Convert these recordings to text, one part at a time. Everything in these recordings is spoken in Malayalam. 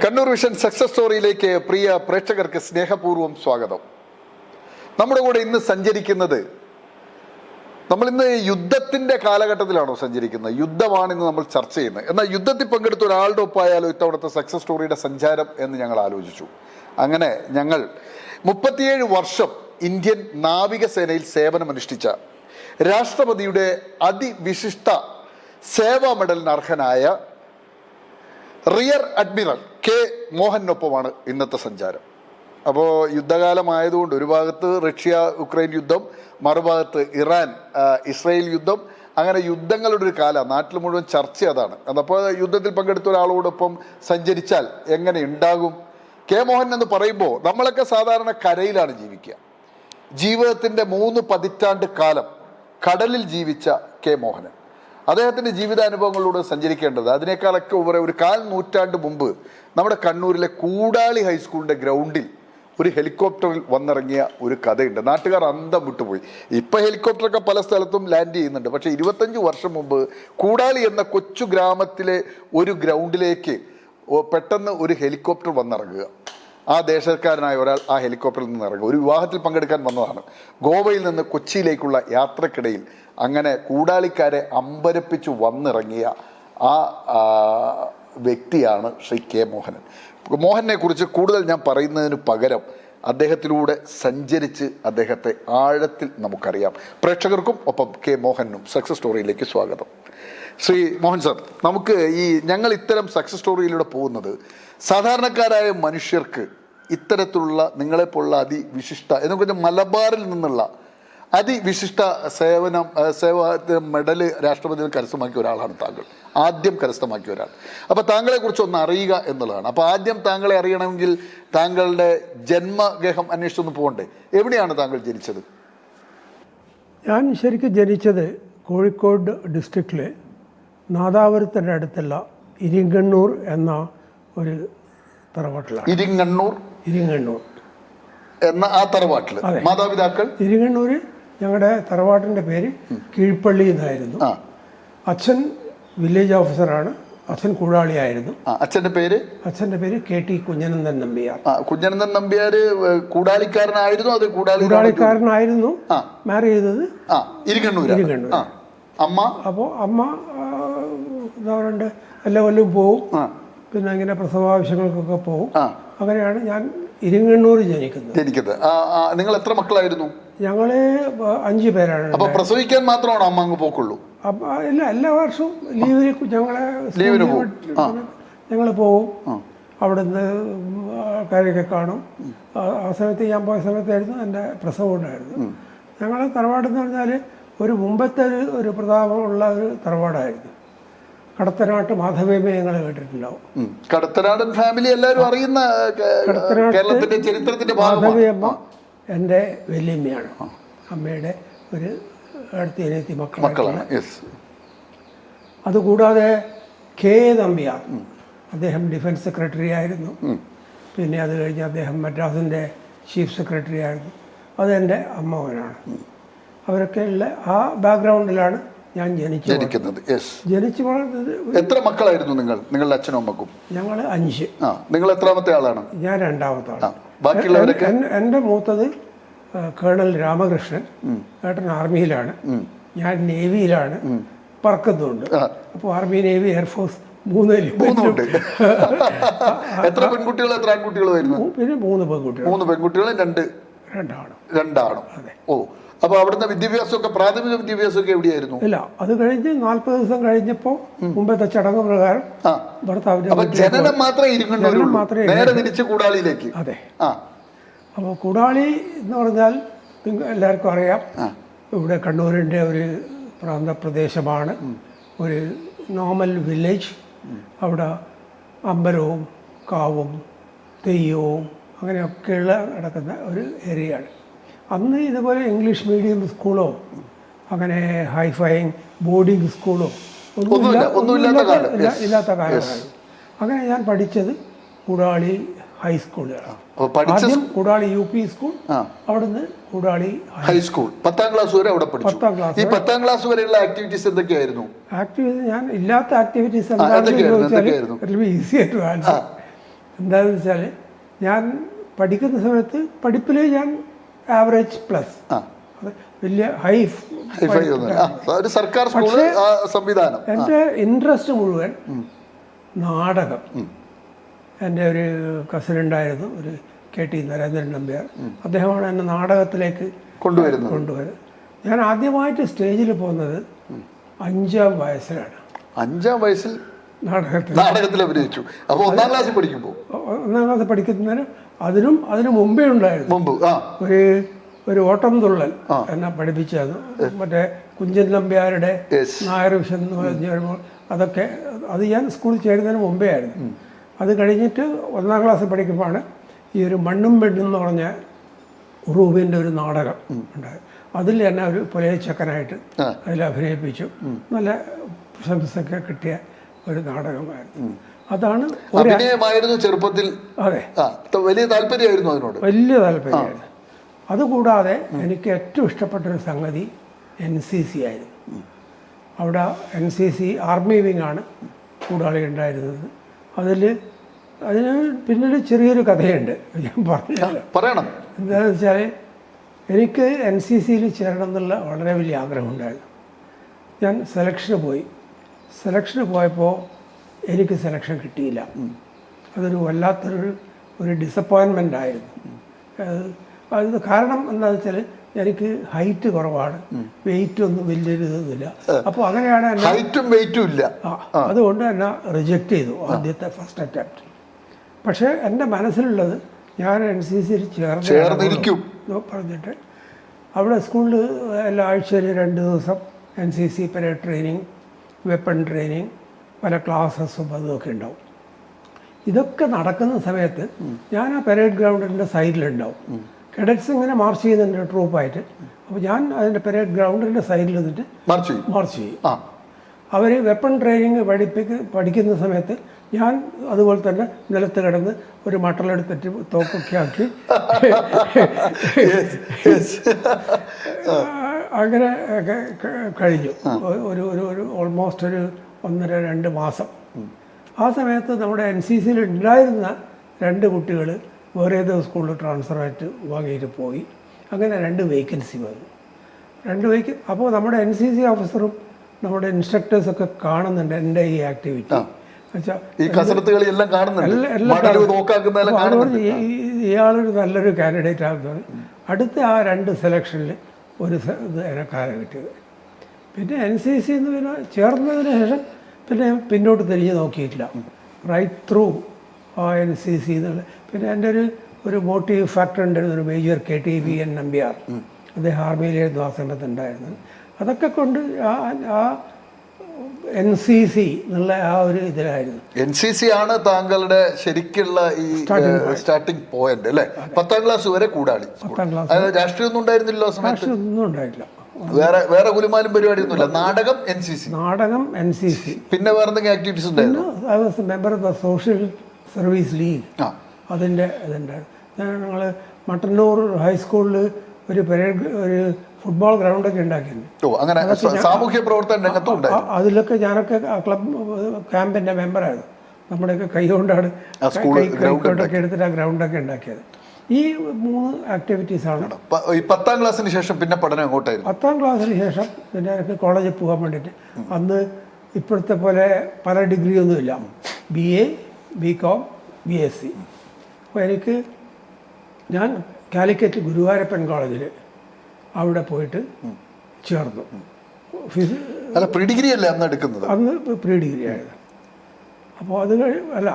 കണ്ണൂർ വിഷൻ സക്സസ് സ്റ്റോറിയിലേക്ക് പ്രിയ പ്രേക്ഷകർക്ക് സ്നേഹപൂർവ്വം സ്വാഗതം. നമ്മുടെ കൂടെ ഇന്ന് സഞ്ചരിക്കുന്നത്, നമ്മൾ ഇന്ന് യുദ്ധത്തിന്റെ കാലഘട്ടത്തിലാണോ സഞ്ചരിക്കുന്നത്? യുദ്ധമാണ് ഇന്ന് നമ്മൾ ചർച്ച ചെയ്യുന്നത്. എന്നാൽ യുദ്ധത്തിൽ പങ്കെടുത്ത ഒരാളുടെ ഒപ്പായാലോ ഇത്തവണത്തെ സക്സസ് സ്റ്റോറിയുടെ സഞ്ചാരം എന്ന് ഞങ്ങൾ ആലോചിച്ചു. അങ്ങനെ ഞങ്ങൾ 37 വർഷം ഇന്ത്യൻ നാവികസേനയിൽ സേവനമനുഷ്ഠിച്ച രാഷ്ട്രപതിയുടെ അതിവിശിഷ്ട സേവാ മെഡലിന് അർഹനായ റിയർ അഡ്മിറൽ കെ മോഹനൊപ്പമാണ് ഇന്നത്തെ സഞ്ചാരം. അപ്പോൾ യുദ്ധകാലമായതുകൊണ്ട് ഒരു ഭാഗത്ത് റഷ്യ യുക്രൈൻ യുദ്ധം, മറുഭാഗത്ത് ഇറാൻ ഇസ്രായേൽ യുദ്ധം, അങ്ങനെ യുദ്ധങ്ങളുടെ ഒരു കാലം. നാട്ടിൽ മുഴുവൻ ചർച്ച അതാണ്. അപ്പോൾ യുദ്ധത്തിൽ പങ്കെടുത്ത ഒരാളോടൊപ്പം സഞ്ചരിച്ചാൽ എങ്ങനെ ഉണ്ടാകും? കെ മോഹൻ എന്ന് പറയുമ്പോൾ നമ്മളൊക്കെ സാധാരണ കരയിലാണ് ജീവിക്കുക. ജീവിതത്തിൻ്റെ 3 പതിറ്റാണ്ട് കാലം കടലിൽ ജീവിച്ച കെ മോഹനൻ അദ്ദേഹത്തിൻ്റെ ജീവിതാനുഭവങ്ങളിലൂടെ സഞ്ചരിക്കേണ്ടത്. അതിനേക്കാളൊക്കെ ഉപരി ഒരു 1/4 നൂറ്റാണ്ട് മുമ്പ് നമ്മുടെ കണ്ണൂരിലെ കൂടാളി ഹൈസ്കൂളിൻ്റെ ഗ്രൗണ്ടിൽ ഒരു ഹെലികോപ്റ്ററിൽ വന്നിറങ്ങിയ ഒരു കഥയുണ്ട്. നാട്ടുകാർ അന്തം വിട്ടുപോയി. ഇപ്പം ഹെലികോപ്റ്ററൊക്കെ പല സ്ഥലത്തും ലാൻഡ് ചെയ്യുന്നുണ്ട്. പക്ഷേ 25 വർഷം മുമ്പ് കൂടാളി എന്ന കൊച്ചു ഗ്രാമത്തിലെ ഒരു ഗ്രൗണ്ടിലേക്ക് പെട്ടെന്ന് ഒരു ഹെലികോപ്റ്റർ വന്നിറങ്ങുക. ആ ദേശക്കാരനായ ഒരാൾ ആ ഹെലികോപ്റ്ററിൽ നിന്ന് ഇറങ്ങുക. ഒരു വിവാഹത്തിൽ പങ്കെടുക്കാൻ വന്നതാണ്. ഗോവയിൽ നിന്ന് കൊച്ചിയിലേക്കുള്ള യാത്രക്കിടയിൽ അങ്ങനെ കൂടാളിക്കാരെ അമ്പരപ്പിച്ചു വന്നിറങ്ങിയ ആ വ്യക്തിയാണ് ശ്രീ കെ മോഹനൻ. മോഹനെ കുറിച്ച് കൂടുതൽ ഞാൻ പറയുന്നതിന് പകരം അദ്ദേഹത്തിലൂടെ സഞ്ചരിച്ച് അദ്ദേഹത്തെ ആഴത്തിൽ നമുക്കറിയാം. പ്രേക്ഷകർക്കും ഒപ്പം കെ മോഹനും സക്സസ് സ്റ്റോറിയിലേക്ക് സ്വാഗതം. ശ്രീ മോഹൻ സാർ, നമുക്ക് ഞങ്ങൾ ഇത്തരം സക്സസ് സ്റ്റോറിയിലൂടെ പോകുന്നത് സാധാരണക്കാരായ മനുഷ്യർക്ക് ഇത്തരത്തിലുള്ള നിങ്ങളെപ്പോലുള്ള അതിവിശിഷ്ട എന്ന് പറഞ്ഞാൽ മലബാറിൽ നിന്നുള്ള അതിവിശിഷ്ട സേവാ മെഡല് രാഷ്ട്രപതിയിൽ കരസ്ഥമാക്കിയ ഒരാളാണ് താങ്കൾ. ആദ്യം കരസ്ഥമാക്കിയ ഒരാൾ. അപ്പോൾ താങ്കളെക്കുറിച്ച് ഒന്ന് അറിയുക എന്നുള്ളതാണ്. അപ്പോൾ ആദ്യം താങ്കളെ അറിയണമെങ്കിൽ താങ്കളുടെ ജന്മഗേഹം അന്വേഷിച്ചൊന്ന് പോകണ്ടേ? എവിടെയാണ് താങ്കൾ ജനിച്ചത്? ഞാൻ ശരിക്കും ജനിച്ചത് കോഴിക്കോട് ഡിസ്ട്രിക്റ്റിലെ നാദാപുരത്തിൻ്റെ അടുത്തുള്ള ഇരിങ്ങണ്ണൂർ എന്ന ഒരു തറവാട്ടിലാണ്. ഇരിങ്ങണ്ണൂർ എന്ന ആ തറവാട്ടിൽ മാതാപിതാക്കൾ? ഇരിങ്ങണ്ണൂർ ഞങ്ങളുടെ തറവാട്ടിൻ്റെ പേര് കീഴ്പള്ളി എന്നായിരുന്നു. അച്ഛൻ വില്ലേജ് ഓഫീസറാണ്. അച്ഛൻ കൂടാളിയായിരുന്നു. അച്ഛൻ്റെ പേര് കെ ടി കുഞ്ഞനന്ദൻ നമ്പ്യാർ. കുഞ്ഞനന്ദൻ നമ്പ്യാർ കൂടാളിക്കാരനായിരുന്നു. അത് കൂടാളിക്കാരനായിരുന്നു. മാരി ചെയ്തത് ഇരിങ്ങണ്ണൂർ. അമ്മ? അപ്പോൾ അമ്മ എന്താ പറയണ്ടേ, എല്ലാ കൊല്ലവും പോവും. പിന്നെ ഇങ്ങനെ പ്രസവാവശ്യങ്ങൾക്കൊക്കെ പോവും. അങ്ങനെയാണ് ഞാൻ ഇരിങ്ങണ്ണൂർ ജനിക്കുന്നത്. നിങ്ങൾ എത്ര മക്കളായിരുന്നു? ഞങ്ങള് 5 പേരാണ്. അപ്പൊ പ്രസവിക്കാൻ മാത്രമാണോ അമ്മ അങ്ങ് പോക്കുള്ളൂ? ഇല്ല, എല്ലാ വർഷവും ഞങ്ങൾ പോവും. അവിടുന്ന് ആൾക്കാരൊക്കെ കാണും. ആ സമയത്ത് ഞാൻ പോയ സമയത്തായിരുന്നു എൻ്റെ പ്രസവം ഉണ്ടായിരുന്നു. ഞങ്ങളെ തറവാടെന്ന് പറഞ്ഞാൽ ഒരു മുമ്പത്തെ ഒരു പ്രതാപമുള്ള ഒരു തറവാടായിരുന്നു. കടത്തനാട്ട് മാധവേമ ഞങ്ങൾ കേട്ടിട്ടുണ്ടാവും. കടത്തനാടൻ ഫാമിലി എല്ലാവരും അറിയുന്ന കേരളത്തിന്റെ ചരിത്രത്തിന്റെ മാധവിയമ്മ എൻ്റെ വല്യമ്മയാണ്. അമ്മയുടെ ഒരു അടുത്ത മക്കളാണ്. അതുകൂടാതെ കെ നമ്പ്യാർ, അദ്ദേഹം ഡിഫൻസ് സെക്രട്ടറി ആയിരുന്നു. പിന്നെ അത് കഴിഞ്ഞ് അദ്ദേഹം മദ്രാസിൻ്റെ ചീഫ് സെക്രട്ടറി ആയിരുന്നു. അതെൻ്റെ അമ്മാവനാണ്. അവരൊക്കെ ഉള്ള ആ ബാക്ക്ഗ്രൗണ്ടിലാണ് ഞാൻ ജനിക്കുന്നത്. ജനിച്ചു വളർന്നത്. എത്ര മക്കളായിരുന്നു നിങ്ങളുടെ അച്ഛനും അമ്മക്കും? ഞങ്ങൾ 5. നിങ്ങൾ എത്രാമത്തെ ആളാണ്? ഞാൻ 2ാമത്തെ ആളാണ്. ബാക്കിയുള്ളവരൊക്കെ? എൻ്റെ മൂത്തത് കേണൽ രാമകൃഷ്ണൻ, ഏട്ടൻ ആർമിയിലാണ്. ഞാൻ നേവിയിലാണ്, പറക്കുന്നുണ്ട്. അപ്പോൾ ആർമി, നേവി, എയർഫോഴ്സ് 3 എത്ര പെൺകുട്ടികളും എത്ര ആൺകുട്ടികളും? പിന്നെ 3 പെൺകുട്ടികൾ. 3 പെൺകുട്ടികളും 2 ആണും. ഓ, അപ്പൊ അവിടുത്തെ വിദ്യാഭ്യാസമൊക്കെ, പ്രാഥമിക വിദ്യാഭ്യാസമൊക്കെ എവിടെയായിരുന്നു? ഇല്ല, അത് കഴിഞ്ഞ് 40 ദിവസം കഴിഞ്ഞപ്പോൾ മുമ്പത്തെ ചടങ്ങ് പ്രകാരം ഭർത്താവിന്റെ ജനനം മാത്രമേ നേരെ തിരിച്ച് കൂടാളിയിലേക്ക്. അതെ. അപ്പോൾ കൂടാളി എന്ന് പറഞ്ഞാൽ എല്ലാവർക്കും അറിയാം, ഇവിടെ കണ്ണൂരിൻ്റെ ഒരു പ്രാന്തപ്രദേശമാണ്. ഒരു നോർമൽ വില്ലേജ്. അവിടെ അമ്പലവും കാവും തെയ്യവും അങ്ങനെയൊക്കെയുള്ള നടക്കുന്ന ഒരു ഏരിയയാണ്. അന്ന് ഇതുപോലെ ഇംഗ്ലീഷ് മീഡിയം സ്കൂളോ അങ്ങനെ ഹൈഫൈങ് ബോർഡിംഗ് സ്കൂളോ ഇല്ലാത്ത കാലമാണ്. അങ്ങനെ ഞാൻ പഠിച്ചത് കൂടാളി ഹൈസ്കൂളിലാണ്. ആദ്യം കൂടാളി UP സ്കൂൾ, അവിടുന്ന് കൂടാളി ഹൈസ്കൂൾ. 10ാം ക്ലാസ് വരെ അവിടെ പഠിച്ചു. 10ാം ക്ലാസ്. ഈ 10ാം ക്ലാസ് വരെയുള്ള ആക്ടിവിറ്റീസ് എന്തൊക്കെയായിരുന്നു? ഞാൻ ഇല്ലാത്ത ആക്ടിവിറ്റീസ് എന്താണെന്ന് ചോദിച്ചാൽ ഈസി ആയിട്ട് ആൻസർ. എന്താണെന്ന് വെച്ചാൽ ഞാൻ പഠിക്കുന്ന സമയത്ത് പഠിപ്പിൽ ഞാൻ ആവറേജ് പ്ലസ്, അത് വലിയ ഒരു സർക്കാർ സ്കൂൾ സംവിധാനം. എൻ്റെ ഇൻട്രസ്റ്റ് മുഴുവൻ നാടകം. എൻ്റെ ഒരു കസിൻ ഉണ്ടായിരുന്നു, ഒരു KT നരേന്ദ്രൻ നമ്പ്യാർ. അദ്ദേഹമാണ് എന്നെ നാടകത്തിലേക്ക് കൊണ്ടുവരുന്നത്. ഞാൻ ആദ്യമായിട്ട് സ്റ്റേജിൽ പോകുന്നത് 5-ാം വയസ്സിലാണ്. 5-ാം വയസ്സിൽ നാടകത്തിൽ അഭിനയിച്ചു. അപ്പോൾ 1-ാം ക്ലാസ്സിൽ പഠിക്കുമ്പോൾ 1-ാം ക്ലാസ് പഠിക്കുന്നതിന് അതിനു മുമ്പേ ഉണ്ടായിരുന്നു ഒരു ഓട്ടം തുള്ളൽ എന്നെ പഠിപ്പിച്ചത്. മറ്റേ കുഞ്ചൻ നമ്പ്യാരുടെ നായർ വിഷൻ എന്ന് പറഞ്ഞു വരുമ്പോൾ അതൊക്കെ അത് ഞാൻ സ്കൂളിൽ ചേരുന്നതിന് മുമ്പേ ആയിരുന്നു. അത് കഴിഞ്ഞിട്ട് 1-ാം ക്ലാസ്സിൽ പഠിക്കുമ്പോഴാണ് ഈ ഒരു മണ്ണും പെണ്ണും എന്ന് പറഞ്ഞ ഉറൂബിൻ്റെ ഒരു നാടകം ഉണ്ടായത്. അതിൽ എന്നെ ഒരു പുലയച്ചക്കനായിട്ട് അതിൽ അഭിനയിപ്പിച്ചു. നല്ല പ്രശംസയൊക്കെ കിട്ടിയ ഒരു നാടകമായിരുന്നു. അതാണ് അഭിനയമായിരുന്നു ചെറുപ്പത്തിൽ. അതെ, വലിയ താല്പര്യമായിരുന്നു അതിനോട്, വലിയ താല്പര്യമായിരുന്നു. അതുകൂടാതെ എനിക്ക് ഏറ്റവും ഇഷ്ടപ്പെട്ടൊരു സംഗതി NCC ആയിരുന്നു. അവിടെ NCC ആർമി വിങ്ങാണ് കൂടാളി ഉണ്ടായിരുന്നത്. അതിന് പിന്നീട് ചെറിയൊരു കഥയുണ്ട്, ഞാൻ പറയണം. എന്താണെന്ന് വെച്ചാൽ എനിക്ക് NCCയിൽ ചേരണം എന്നുള്ള വളരെ വലിയ ആഗ്രഹമുണ്ടായിരുന്നു. ഞാൻ സെലക്ഷന് പോയപ്പോൾ എനിക്ക് സെലക്ഷൻ കിട്ടിയില്ല. അതൊരു വല്ലാത്തൊരു ഡിസപ്പോയിൻമെൻ്റ് ആയിരുന്നു. അത് കാരണം എന്താണെന്ന് വെച്ചാൽ എനിക്ക് ഹൈറ്റ് കുറവാണ്, വെയിറ്റ് ഒന്നും വലിയൊരു ഇതൊന്നുമില്ല. അപ്പോൾ അങ്ങനെയാണ് ഹൈറ്റും വെയിറ്റും ഇല്ല. അതുകൊണ്ട് എന്നെ റിജക്റ്റ് ചെയ്തു ആദ്യത്തെ ഫസ്റ്റ് അറ്റംപ്റ്റ്. പക്ഷേ എൻ്റെ മനസ്സിലുള്ളത് ഞാൻ NCCയിൽ ചേർന്നിരിക്കും പറഞ്ഞിട്ട് അവിടെ സ്കൂളിൽ എല്ലാ ആഴ്ചയിൽ 2 ദിവസം NCC parade training, weapon training, പല ക്ലാസ്സസും അതുമൊക്കെ ഉണ്ടാവും. ഇതൊക്കെ നടക്കുന്ന സമയത്ത് ഞാൻ ആ പരേഡ് ഗ്രൗണ്ടിൻ്റെ സൈഡിലുണ്ടാവും. കേഡറ്റ്സ് ഇങ്ങനെ മാർച്ച് ചെയ്യുന്നുണ്ട് ട്രൂപ്പായിട്ട്. അപ്പോൾ ഞാൻ അതിൻ്റെ പരേഡ് ഗ്രൗണ്ടിൻ്റെ സൈഡിൽ നിന്നിട്ട് മാർച്ച് ചെയ്യും. അവർ വെപ്പൺ ട്രെയിനിങ് പഠിക്കുന്ന സമയത്ത് ഞാൻ അതുപോലെ തന്നെ നിലത്ത് കിടന്ന് ഒരു മട്ടലെടുത്തിട്ട് തോക്കൊക്കെ ആക്കി അങ്ങനെ കഴിഞ്ഞു. ഒരു ഓൾമോസ്റ്റ് ഒരു 1.5-2 മാസം. ആ സമയത്ത് നമ്മുടെ NCCയിൽ ഉണ്ടായിരുന്ന 2 കുട്ടികൾ വേറെ ഏതോ സ്കൂളിൽ ട്രാൻസ്ഫർ ആയിട്ട് വാങ്ങിയിട്ട് പോയി. അങ്ങനെ 2 വേക്കൻസി വന്നു. അപ്പോൾ നമ്മുടെ NCC ഓഫീസറും നമ്മുടെ ഇൻസ്ട്രക്ടേഴ്സൊക്കെ കാണുന്നുണ്ട് എൻ്റെ ഈ ആക്ടിവിറ്റി. ഇയാളൊരു നല്ലൊരു കാൻഡിഡേറ്റ് ആകുന്നത്. അടുത്ത ആ 2 സെലക്ഷനിൽ ഒരു ഇത് എനക്കാണ് കിട്ടിയത്. പിന്നെ NCC എന്ന് പിന്നെ ചേർന്നതിന് ശേഷം പിന്നെ പിന്നോട്ട് തിരിഞ്ഞ് നോക്കിയിട്ടില്ല. റൈറ്റ് ത്രൂ ആ NCC എന്നുള്ള. പിന്നെ എൻ്റെ ഒരു മോട്ടീവ് ഫാക്ടർ ഉണ്ടായിരുന്നു, ഒരു മേജർ KTVN നമ്പ്യാർ. അദ്ദേഹം ആർമിയിലായിരുന്നു ആ സമയത്ത് ഉണ്ടായിരുന്നത്. അതൊക്കെ കൊണ്ട് ആ NCC എന്നുള്ള ആ ഒരു ഇതിലായിരുന്നു. NCC ആണ് താങ്കളുടെ ശരിക്കുള്ള ഈ സ്റ്റാർട്ടിംഗ് പോയിന്റ് അല്ലേ? 10ാം ക്ലാസ് വരെ കൂടാളി. 10ാം ക്ലാസ് രാഷ്ട്രീയം ഒന്നും ഉണ്ടായിരുന്നില്ല. ഒന്നും ഉണ്ടായിട്ടില്ല. വേറെ കുലുമാലും പരിപാടിയൊന്നുമില്ല. നാടകം NCC. പിന്നെ വേറെ എന്തെങ്കിലും ആക്ടിവിറ്റീസ് ഉണ്ടായിരുന്നു? I was member of the social service league. അതിൻ്റെ ഇതുണ്ടായിരുന്നു. ഞങ്ങൾ മട്ടന്നൂർ ഹൈസ്കൂളിൽ ഒരു ഫുട്ബോൾ ഗ്രൗണ്ടൊക്കെ ഉണ്ടാക്കിയിട്ടുണ്ട്. അങ്ങനെ സാമൂഹ്യ പ്രവർത്തന രംഗത്തും ഉണ്ടായിരുന്നു. അതിലൊക്കെ ഞാനൊക്കെ ക്ലബ് ക്യാമ്പിൻ്റെ മെമ്പറായിരുന്നു. നമ്മുടെയൊക്കെ കൈകൊണ്ടാണ് കൈക്കോട്ടൊക്കെ എടുത്തിട്ട് ആ ഗ്രൗണ്ടൊക്കെ ഉണ്ടാക്കിയത്. ഈ 3 ആക്ടിവിറ്റീസാണ്. 10ാം ക്ലാസ്സിന് ശേഷം പിന്നെ പഠനം എങ്ങോട്ടായിരുന്നു? 10ാം ക്ലാസ്സിന് ശേഷം പിന്നെ എനിക്ക് കോളേജിൽ പോകാൻ വേണ്ടിയിട്ട് അന്ന് ഇപ്പോഴത്തെ പോലെ പല ഡിഗ്രി ഒന്നുമില്ല. BA, BCom, BSc. അപ്പോൾ ഞാൻ കാലിക്കറ്റ് ഗുരുവായൂരപ്പൻ കോളേജിൽ അവിടെ പോയിട്ട് ചേർന്നു. പ്രീ ഡിഗ്രി അല്ലേ അന്ന് എടുക്കുന്നത്? അന്ന് പ്രീ ഡിഗ്രി ആയിരുന്നു. അപ്പോൾ അത്